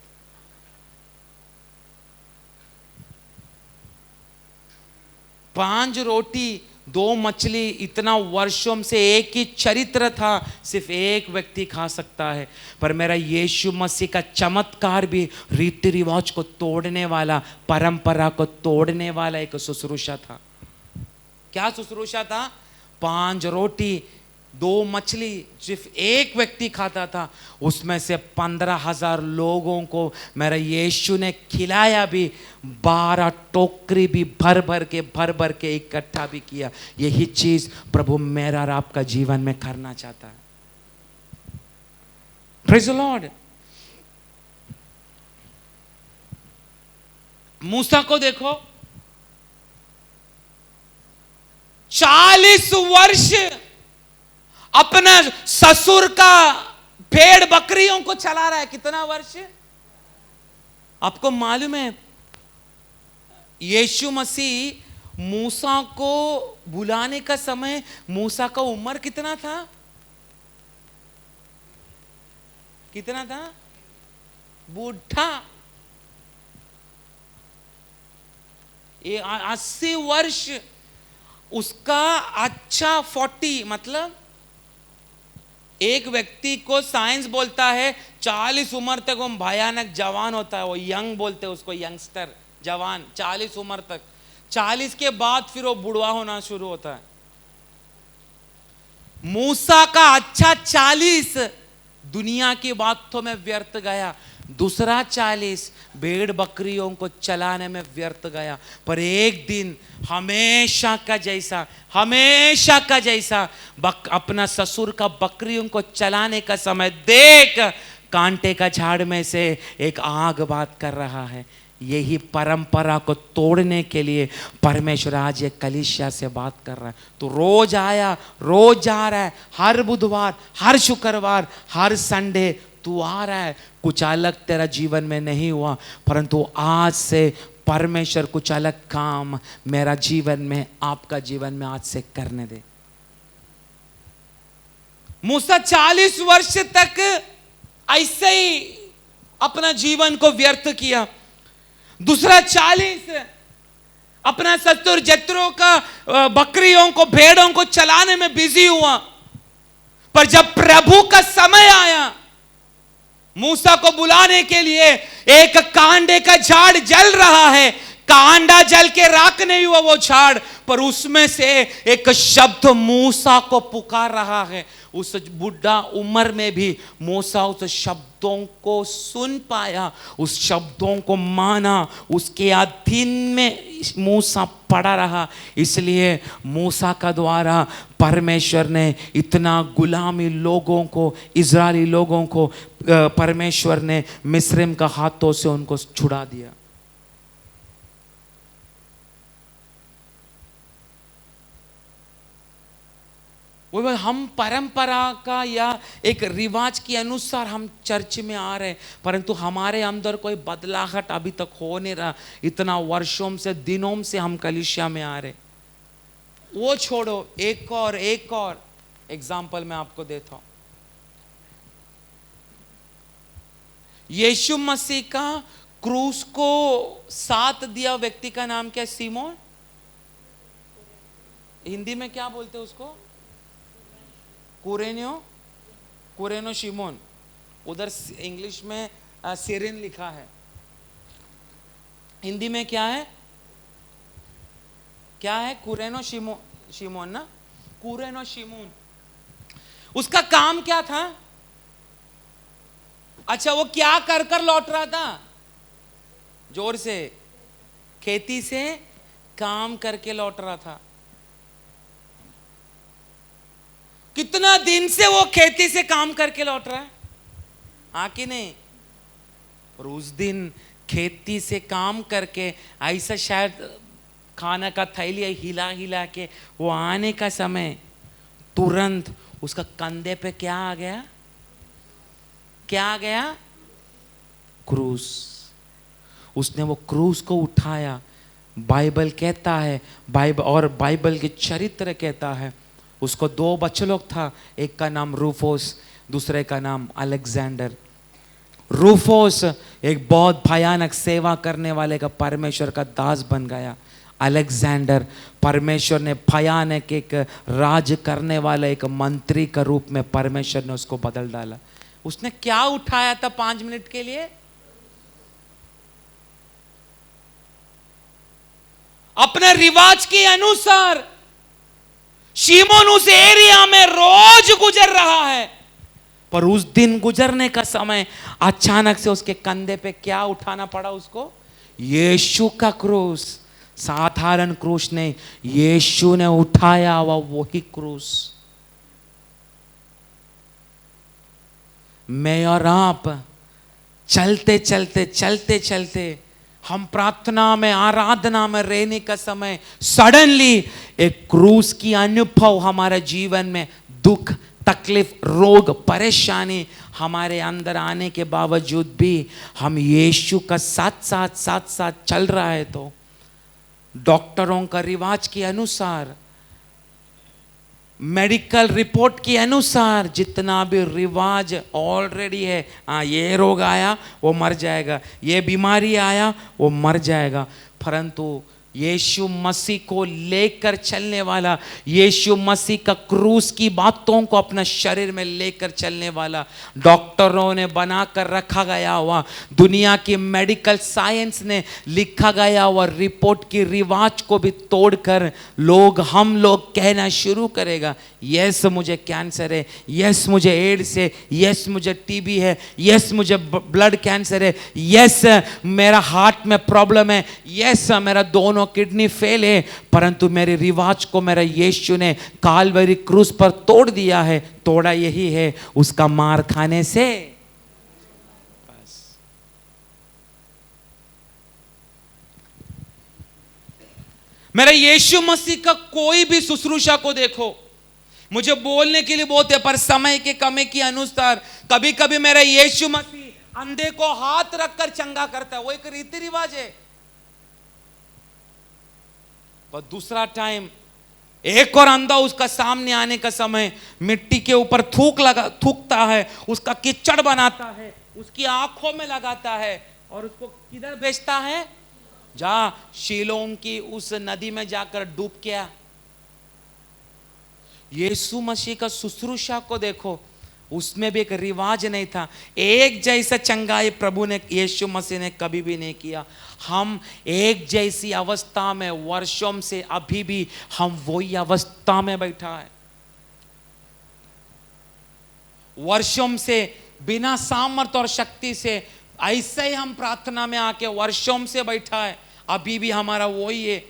पांच रोटी 2 मछली, इतना वर्षों से एक ही चरित्र था, सिर्फ एक व्यक्ति खा सकता है। पर मेरा यीशु मसीह का चमत्कार भी रीति रिवाज को तोड़ने वाला, परंपरा को तोड़ने वाला एक शुश्रूषा था। क्या शुश्रूषा था? 5 रोटी 2 मछली सिर्फ एक व्यक्ति खाता था, उसमें से 15,000 लोगों को मेरा यीशु ने खिलाया भी, 12 टोकरी भी भर भर के इकट्ठा भी किया। यही चीज प्रभु मेरा और आपका जीवन में करना चाहता है। Praise the Lord. मूसा को देखो, 40 वर्ष अपना ससुर का भेड़ बकरियों को चला रहा है। कितना वर्ष? आपको मालूम है यीशु मसीह मूसा को बुलाने का समय मूसा का उम्र कितना था? कितना था? बूढ़ा। ये 80 वर्ष उसका। अच्छा 40 मतलब एक व्यक्ति को साइंस बोलता है 40 उम्र तक वो भयानक जवान होता है, वो यंग बोलते हैं उसको, यंगस्टर, जवान 40 उम्र तक। 40 के बाद फिर वो बुढ़वा होना शुरू होता है। मूसा का अच्छा 40 दुनिया की बातों में व्यर्थ गया, दूसरा 40 भेड़ बकरियों को चलाने में व्यर्थ गया। पर एक दिन हमेशा का जैसा अपना ससुर का बकरियों को चलाने का समय देख, कांटे का झाड़ में से एक आग बात कर रहा है। यही परंपरा को तोड़ने के लिए परमेश्वर आज ये कलीसिया से बात कर रहा है। तो रोज आया, रोज जा रहा है, हर बुधवार, हर शुक्रवार, हर संडे तू आ रहा है। कुछ अलग तेरा जीवन में नहीं हुआ, परंतु आज से परमेश्वर कुछ अलग काम मेरा जीवन में, आपका जीवन में आज से करने दे। मूसा 40 वर्ष तक ऐसे ही अपना जीवन को व्यर्थ किया। दूसरा 40 अपना ससुर जत्रो का बकरियों को, भेड़ों को चलाने में बिजी हुआ। पर जब प्रभु का समय आया मूसा को बुलाने के लिए, एक कांडे का झाड़ जल रहा है, कांडा जल के राख नहीं हुआ वो झाड़, पर उसमें से एक शब्द मूसा को पुकार रहा है। उस बुढ़ा उम्र में भी मूसा उस शब्दों को सुन पाया, उस शब्दों को माना, उसके अधीन में मूसा पड़ा रहा। इसलिए मूसा का द्वारा परमेश्वर ने इतना गुलामी लोगों को, इजरायली लोगों को परमेश्वर ने मिस्र का हाथों से उनको छुड़ा दिया। वो हम परंपरा का या एक रिवाज के अनुसार हम चर्च में आ रहे हैं, परंतु हमारे अंदर कोई बदलाहट अभी तक हो नहीं रहा। इतना वर्षों से, दिनों से हम कलीसिया में आ रहे। वो छोड़ो, एक और एग्जाम्पल मैं आपको देता हूं। यीशु मसीह का क्रूस को साथ दिया व्यक्ति का नाम क्या? सीमोन। हिंदी में क्या बोलते हैं उसको? कुरेनो शिमोन। उधर इंग्लिश में सिरिन लिखा है, हिंदी में क्या है? कुरेनो शिमोन ना, कुरेनो शिमोन। उसका काम क्या था? अच्छा, वो क्या कर लौट रहा था? जोर से, खेती से काम करके लौट रहा था। कितना दिन से वो खेती से काम करके लौट रहा है, हाँ कि नहीं? और उस दिन खेती से काम करके ऐसा शायद खाना का थैली हिला के वो आने का समय तुरंत उसका कंधे पे क्या आ गया? क्रूस। उसने वो क्रूस को उठाया। बाइबल कहता है, बाइबल के चरित्र कहता है, उसको 2 बच्चे लोग था, एक का नाम रूफोस, दूसरे का नाम अलेक्जेंडर। रूफोस एक बहुत भयानक सेवा करने वाले का परमेश्वर का दास बन गया। अलेक्जेंडर परमेश्वर ने भयानक एक राज करने वाला एक मंत्री का रूप में परमेश्वर ने उसको बदल डाला। उसने क्या उठाया था 5 मिनट के लिए? अपने रिवाज के अनुसार शिमोन उस एरिया में रोज गुजर रहा है, पर उस दिन गुजरने का समय अचानक से उसके कंधे पे क्या उठाना पड़ा उसको? यीशु का क्रूस। साधारण क्रूस नहीं, यीशु ने उठाया हुआ वही क्रूस। मैं और आप चलते चलते चलते चलते हम प्रार्थना में आराधना में रहने का समय सडनली एक क्रूस की अनुभव हमारे जीवन में, दुख तकलीफ रोग परेशानी हमारे अंदर आने के बावजूद भी हम यीशु का साथ साथ चल रहा है, तो डॉक्टरों का रिवाज के अनुसार, मेडिकल रिपोर्ट के अनुसार जितना भी रिवाज ऑलरेडी है, ये रोग आया वो मर जाएगा, ये बीमारी आया वो मर जाएगा, परंतु यीशु मसीह को लेकर चलने वाला, यीशु मसीह का क्रूस की बातों को अपना शरीर में लेकर चलने वाला, डॉक्टरों ने बनाकर रखा गया हुआ, दुनिया की मेडिकल साइंस ने लिखा गया हुआ रिपोर्ट की रिवाज को भी तोड़कर हम लोग कहना शुरू करेगा, यस मुझे कैंसर है, यस मुझे एड्स है, यस मुझे टीबी है, यस मुझे ब्लड कैंसर है, यस मेरा हार्ट में प्रॉब्लम है, यस मेरा दोनों किडनी फेल है, परंतु मेरे रिवाज को मेरा यीशु ने कालवरी क्रूस पर तोड़ दिया है। तोड़ा यही है उसका मार खाने से। बस मेरा यीशु मसीह का कोई भी शुश्रूषा को देखो, मुझे बोलने के लिए बहुत है, पर समय के कमी के अनुसार कभी कभी मेरा यीशु मसीह अंधे को हाथ रखकर चंगा करता है, वो एक रीति रिवाज है। पर दूसरा टाइम एक और अंधा उसका सामने आने का समय मिट्टी के ऊपर थूकता है, उसका कीचड़ बनाता है, उसकी आंखों में लगाता है और उसको किधर भेजता है? जा शीलोम की उस नदी में जाकर डूब गया। यीशु मसीह का शुश्रूषा को देखो, उसमें भी एक रिवाज नहीं था। एक जैसा चंगाई प्रभु ने, यीशु मसीह ने कभी भी नहीं किया। हम एक जैसी अवस्था में वर्षों से अभी भी हम वही अवस्था में बैठा है, वर्षों से बिना सामर्थ और शक्ति से ऐसे ही हम प्रार्थना में आके वर्षों से बैठा है, अभी भी हमारा वही है।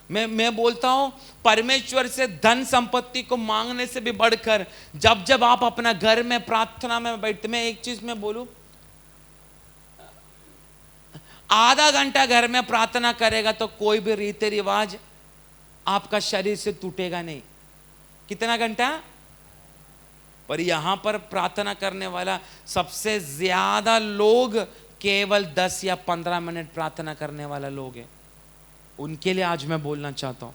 मैं बोलता हूं परमेश्वर से धन संपत्ति को मांगने से भी बढ़कर जब आप अपना घर में प्रार्थना में बैठते, मैं एक चीज में बोलूं, आधा घंटा घर में प्रार्थना करेगा तो कोई भी रीति रिवाज आपका शरीर से टूटेगा नहीं। कितना घंटा? पर यहां पर प्रार्थना करने वाला सबसे ज्यादा लोग केवल 10 या 15 मिनट प्रार्थना करने वाला लोग हैं। उनके लिए आज मैं बोलना चाहता हूं,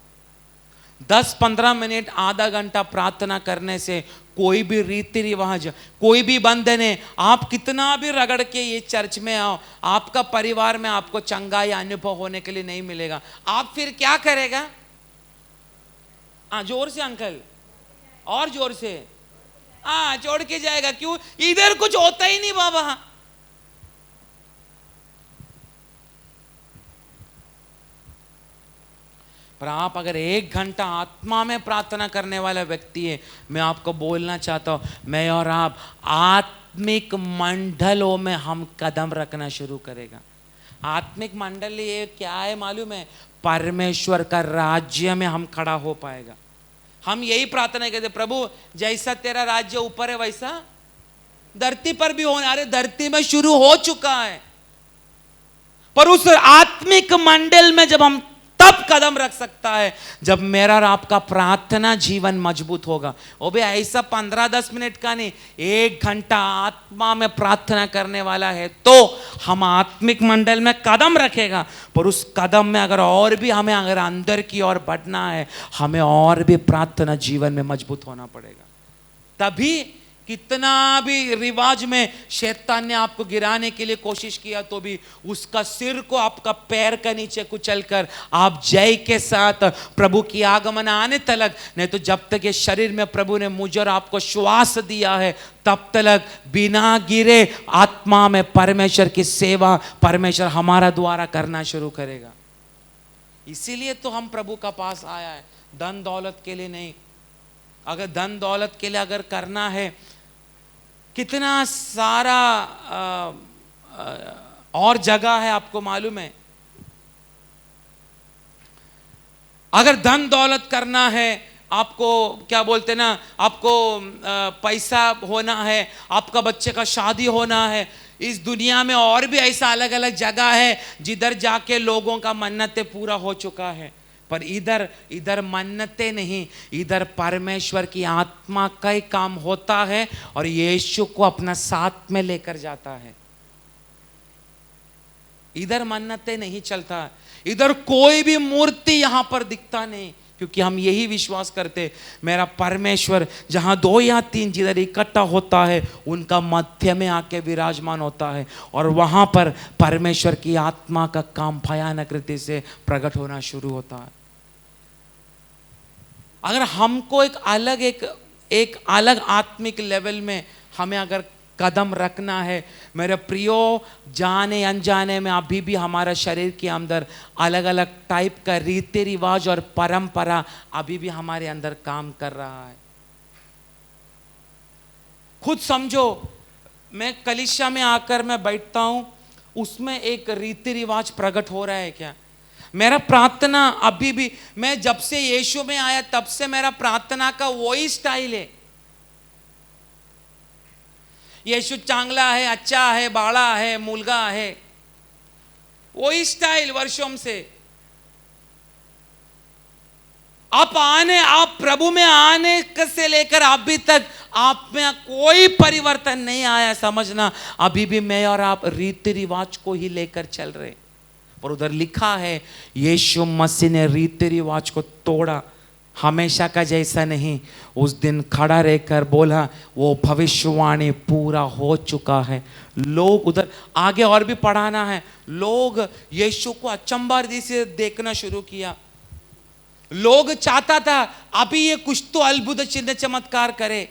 10-15 मिनट आधा घंटा प्रार्थना करने से कोई भी रीति रिवाज, कोई भी बंधन है, आप कितना भी रगड़ के ये चर्च में आओ, आपका परिवार में आपको चंगाई अनुभव होने के लिए नहीं मिलेगा। आप फिर क्या करेगा? जोर से अंकल, और जोर से। छोड़ के जाएगा। क्यों? इधर कुछ होता ही नहीं बाबा। पर आप अगर 1 घंटा आत्मा में प्रार्थना करने वाला व्यक्ति है, मैं आपको बोलना चाहता हूं, मैं और आप आत्मिक मंडलों में हम कदम रखना शुरू करेगा। आत्मिक मंडल ये क्या है मालूम है? परमेश्वर का राज्य में हम खड़ा हो पाएगा। हम यही प्रार्थना करते, प्रभु जैसा तेरा राज्य ऊपर है वैसा धरती पर भी होना। अरे धरती में शुरू हो चुका है, पर उस आत्मिक मंडल में जब हम तब कदम रख सकता है जब मेरा और आपका प्रार्थना जीवन मजबूत होगा। वो भी ऐसा 15-10 मिनट का नहीं, 1 घंटा आत्मा में प्रार्थना करने वाला है तो हम आत्मिक मंडल में कदम रखेगा। पर उस कदम में अगर और भी हमें अगर अंदर की ओर बढ़ना है, हमें और भी प्रार्थना जीवन में मजबूत होना पड़ेगा। तभी कितना भी रिवाज में शैतान ने आपको गिराने के लिए कोशिश किया तो भी उसका सिर को आपका पैर का नीचे कुचलकर आप जय के साथ प्रभु की आगमन आने तक, नहीं तो जब तक ये शरीर में प्रभु ने मुझे और आपको श्वास दिया है तब तक बिना गिरे आत्मा में परमेश्वर की सेवा परमेश्वर हमारा द्वारा करना शुरू करेगा। इसीलिए तो हम प्रभु का पास आया है, धन दौलत के लिए नहीं। अगर धन दौलत के लिए अगर करना है, कितना सारा और जगह है आपको मालूम है। अगर धन दौलत करना है, आपको क्या बोलते ना, आपको पैसा होना है, आपका बच्चे का शादी होना है, इस दुनिया में और भी ऐसा अलग अलग जगह है जिधर जाके लोगों का मन्नतें पूरा हो चुका है। पर इधर मन्नतें नहीं, इधर परमेश्वर की आत्मा का ही काम होता है और यीशु को अपना साथ में लेकर जाता है। इधर मन्नतें नहीं चलता, इधर कोई भी मूर्ति यहां पर दिखता नहीं, क्योंकि हम यही विश्वास करते मेरा परमेश्वर जहां 2 या 3 जिधर इकट्ठा होता है उनका मध्य में आके विराजमान होता है और वहां पर परमेश्वर की आत्मा का काम भयानक रीति से प्रकट होना शुरू होता है। अगर हमको एक अलग आत्मिक लेवल में हमें अगर कदम रखना है, मेरे प्रियो, जाने अनजाने में अभी भी हमारा शरीर के अंदर अलग अलग टाइप का रीति रिवाज और परंपरा अभी भी हमारे अंदर काम कर रहा है। खुद समझो, मैं कलीसिया में आकर मैं बैठता हूं, उसमें एक रीति रिवाज प्रकट हो रहा है क्या? मेरा प्रार्थना अभी भी, मैं जब से यीशु में आया तब से मेरा प्रार्थना का वही स्टाइल है। यीशु चांगला है, अच्छा है, बाड़ा है, मुलगा है, वही स्टाइल वर्षों से। आप प्रभु में आने से लेकर अभी तक आप में कोई परिवर्तन नहीं आया, समझना अभी भी मैं और आप रीति रिवाज को ही लेकर चल रहे। और उधर लिखा है यीशु मसीह ने रीति रिवाज को तोड़ा, हमेशा का जैसा नहीं। उस दिन खड़ा रहकर बोला वो भविष्यवाणी पूरा हो चुका है। लोग उधर आगे और भी पढ़ाना है, लोग यीशु को अचंभा से देखना शुरू किया। लोग चाहता था अभी ये कुछ तो अद्भुत चिन्ह चमत्कार करे,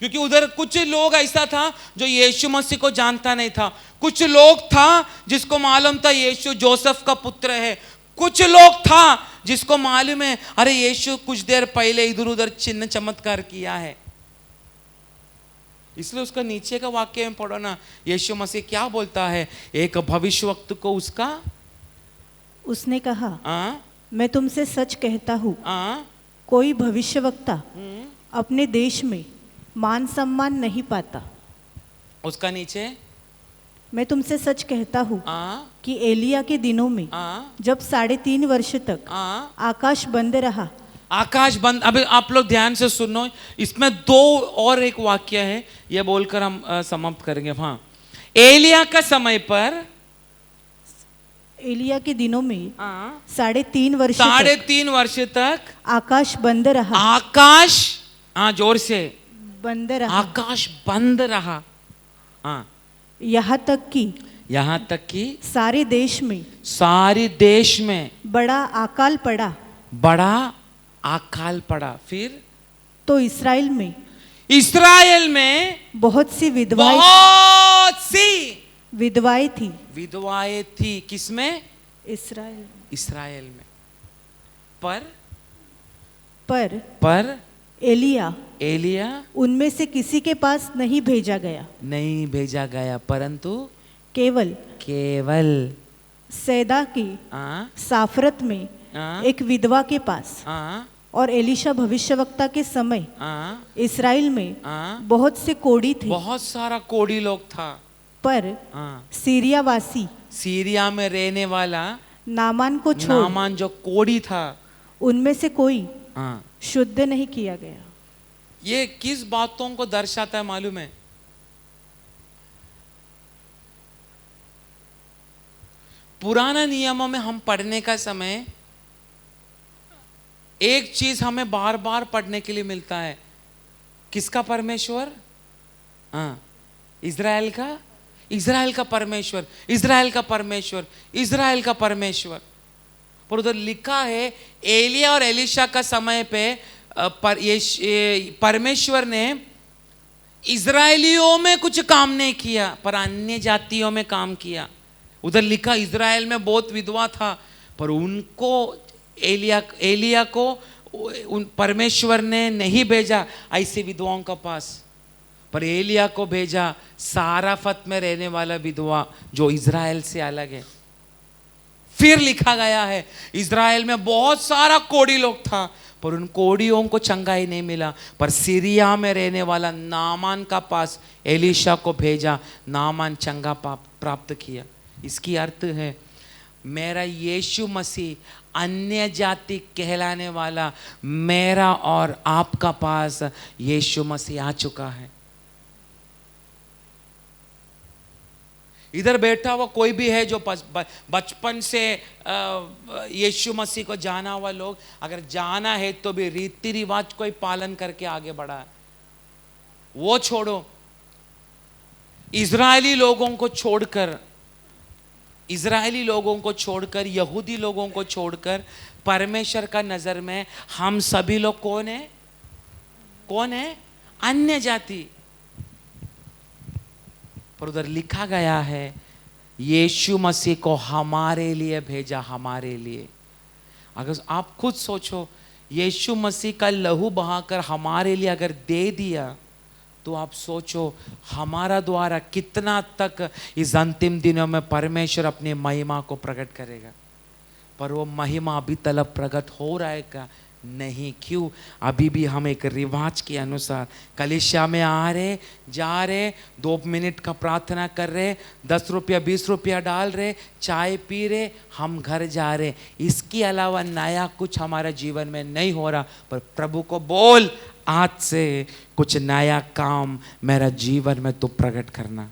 क्योंकि उधर कुछ लोग ऐसा था जो यीशु मसीह को जानता नहीं था। कुछ लोग था जिसको मालूम था यीशु जोसेफ का पुत्र है। कुछ लोग था जिसको मालूम है अरे यीशु कुछ देर पहले इधर उधर चिन्ह चमत्कार किया है। इसलिए उसका नीचे का वाक्य में पढ़ो ना, यीशु मसीह क्या बोलता है। एक भविष्यवक्ता को उसने कहा, मैं तुमसे सच कहता हूँ, कोई भविष्यवक्ता अपने देश में मान सम्मान नहीं पाता। उसका नीचे, मैं तुमसे सच कहता हूँ कि एलिया के दिनों में जब 3.5 वर्ष तक आकाश बंद रहा। आकाश बंद। अभी आप लोग ध्यान से सुनो, इसमें 2 और एक वाक्य है, ये बोलकर हम समाप्त करेंगे। हाँ, एलिया का समय पर, एलिया के दिनों में 3.5 वर्ष तक आकाश बंद रहा। आकाश, जोर से, बंद रहा। आकाश बंद रहा। यहाँ तक कि सारे देश में बड़ा अकाल पड़ा। फिर तो इस्राएल में बहुत सी विधवाएं थी। किसमें? इस्राएल में। पर एलिया उनमें से किसी के पास नहीं भेजा गया, परंतु केवल सैदा की साफरत में एक विधवा के पास। और एलीशा भविष्यवक्ता के समय इस्राएल में बहुत से कोढ़ी थे, बहुत सारा कोढ़ी लोग था। पर सीरिया में रहने वाला नामान जो कोढ़ी था, उनमें से कोई शुद्ध नहीं किया गया। ये किस बातों को दर्शाता है मालूम है? पुराना नियमों में हम पढ़ने का समय एक चीज हमें बार बार पढ़ने के लिए मिलता है। किसका परमेश्वर? हाँ, इज़राइल का परमेश्वर, इज़राइल का परमेश्वर, इज़राइल का परमेश्वर। पर उधर लिखा है एलिया और एलीशा का समय पे परमेश्वर ने इज़राइलियों में कुछ काम नहीं किया, पर अन्य जातियों में काम किया। उधर लिखा इज़राइल में बहुत विधवा था, पर उनको एलिया को उन परमेश्वर ने नहीं भेजा ऐसे विधवाओं का पास, पर एलिया को भेजा साराफत में रहने वाला विधवा जो इज़राइल से अलग है। फिर लिखा गया है इज़राइल में बहुत सारा कोढ़ी लोग था, पर उन कोढ़ियों को चंगाई नहीं मिला, पर सीरिया में रहने वाला नामान का पास एलीशा को भेजा, नामान चंगा प्राप्त किया। इसकी अर्थ है मेरा यीशु मसीह अन्य जाति कहलाने वाला मेरा और आपका पास यीशु मसीह आ चुका है। इधर बैठा हुआ कोई भी है जो बचपन से यीशु मसीह को जाना हुआ लोग, अगर जाना है तो भी रीति रिवाज को ही पालन करके आगे बढ़ा है। वो छोड़ो, इजरायली लोगों को छोड़कर यहूदी लोगों को छोड़कर परमेश्वर का नजर में हम सभी लोग कौन है? अन्य जाति। पर उधर लिखा गया है यीशु मसीह को हमारे लिए भेजा, हमारे लिए। अगर आप खुद सोचो, यीशु मसीह का लहू बहाकर हमारे लिए अगर दे दिया, तो आप सोचो हमारा द्वारा कितना तक इस अंतिम दिनों में परमेश्वर अपनी महिमा को प्रकट करेगा। पर वो महिमा अभी तक प्रकट हो रहा है क्या? नहीं। क्यों? अभी भी हम एक रिवाज के अनुसार कलीसिया में आ रहे, जा रहे, 2 मिनट का प्रार्थना कर रहे, 10 रुपया 20 रुपया डाल रहे, चाय पी रहे, हम घर जा रहे। इसके अलावा नया कुछ हमारे जीवन में नहीं हो रहा। पर प्रभु को बोल, आज से कुछ नया काम मेरा जीवन में तो प्रकट करना।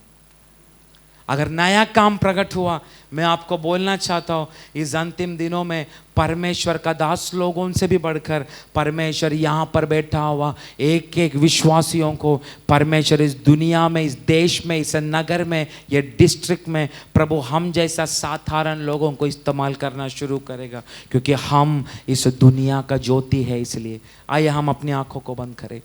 अगर नया काम प्रकट हुआ, मैं आपको बोलना चाहता हूँ इस अंतिम दिनों में परमेश्वर का दास लोगों से भी बढ़कर परमेश्वर यहाँ पर बैठा हुआ एक एक विश्वासियों को परमेश्वर इस दुनिया में, इस देश में, इस नगर में, ये डिस्ट्रिक्ट में प्रभु हम जैसा साधारण लोगों को इस्तेमाल करना शुरू करेगा, क्योंकि हम इस दुनिया का ज्योति है। इसलिए आइए हम अपनी आंखों को बंद करें।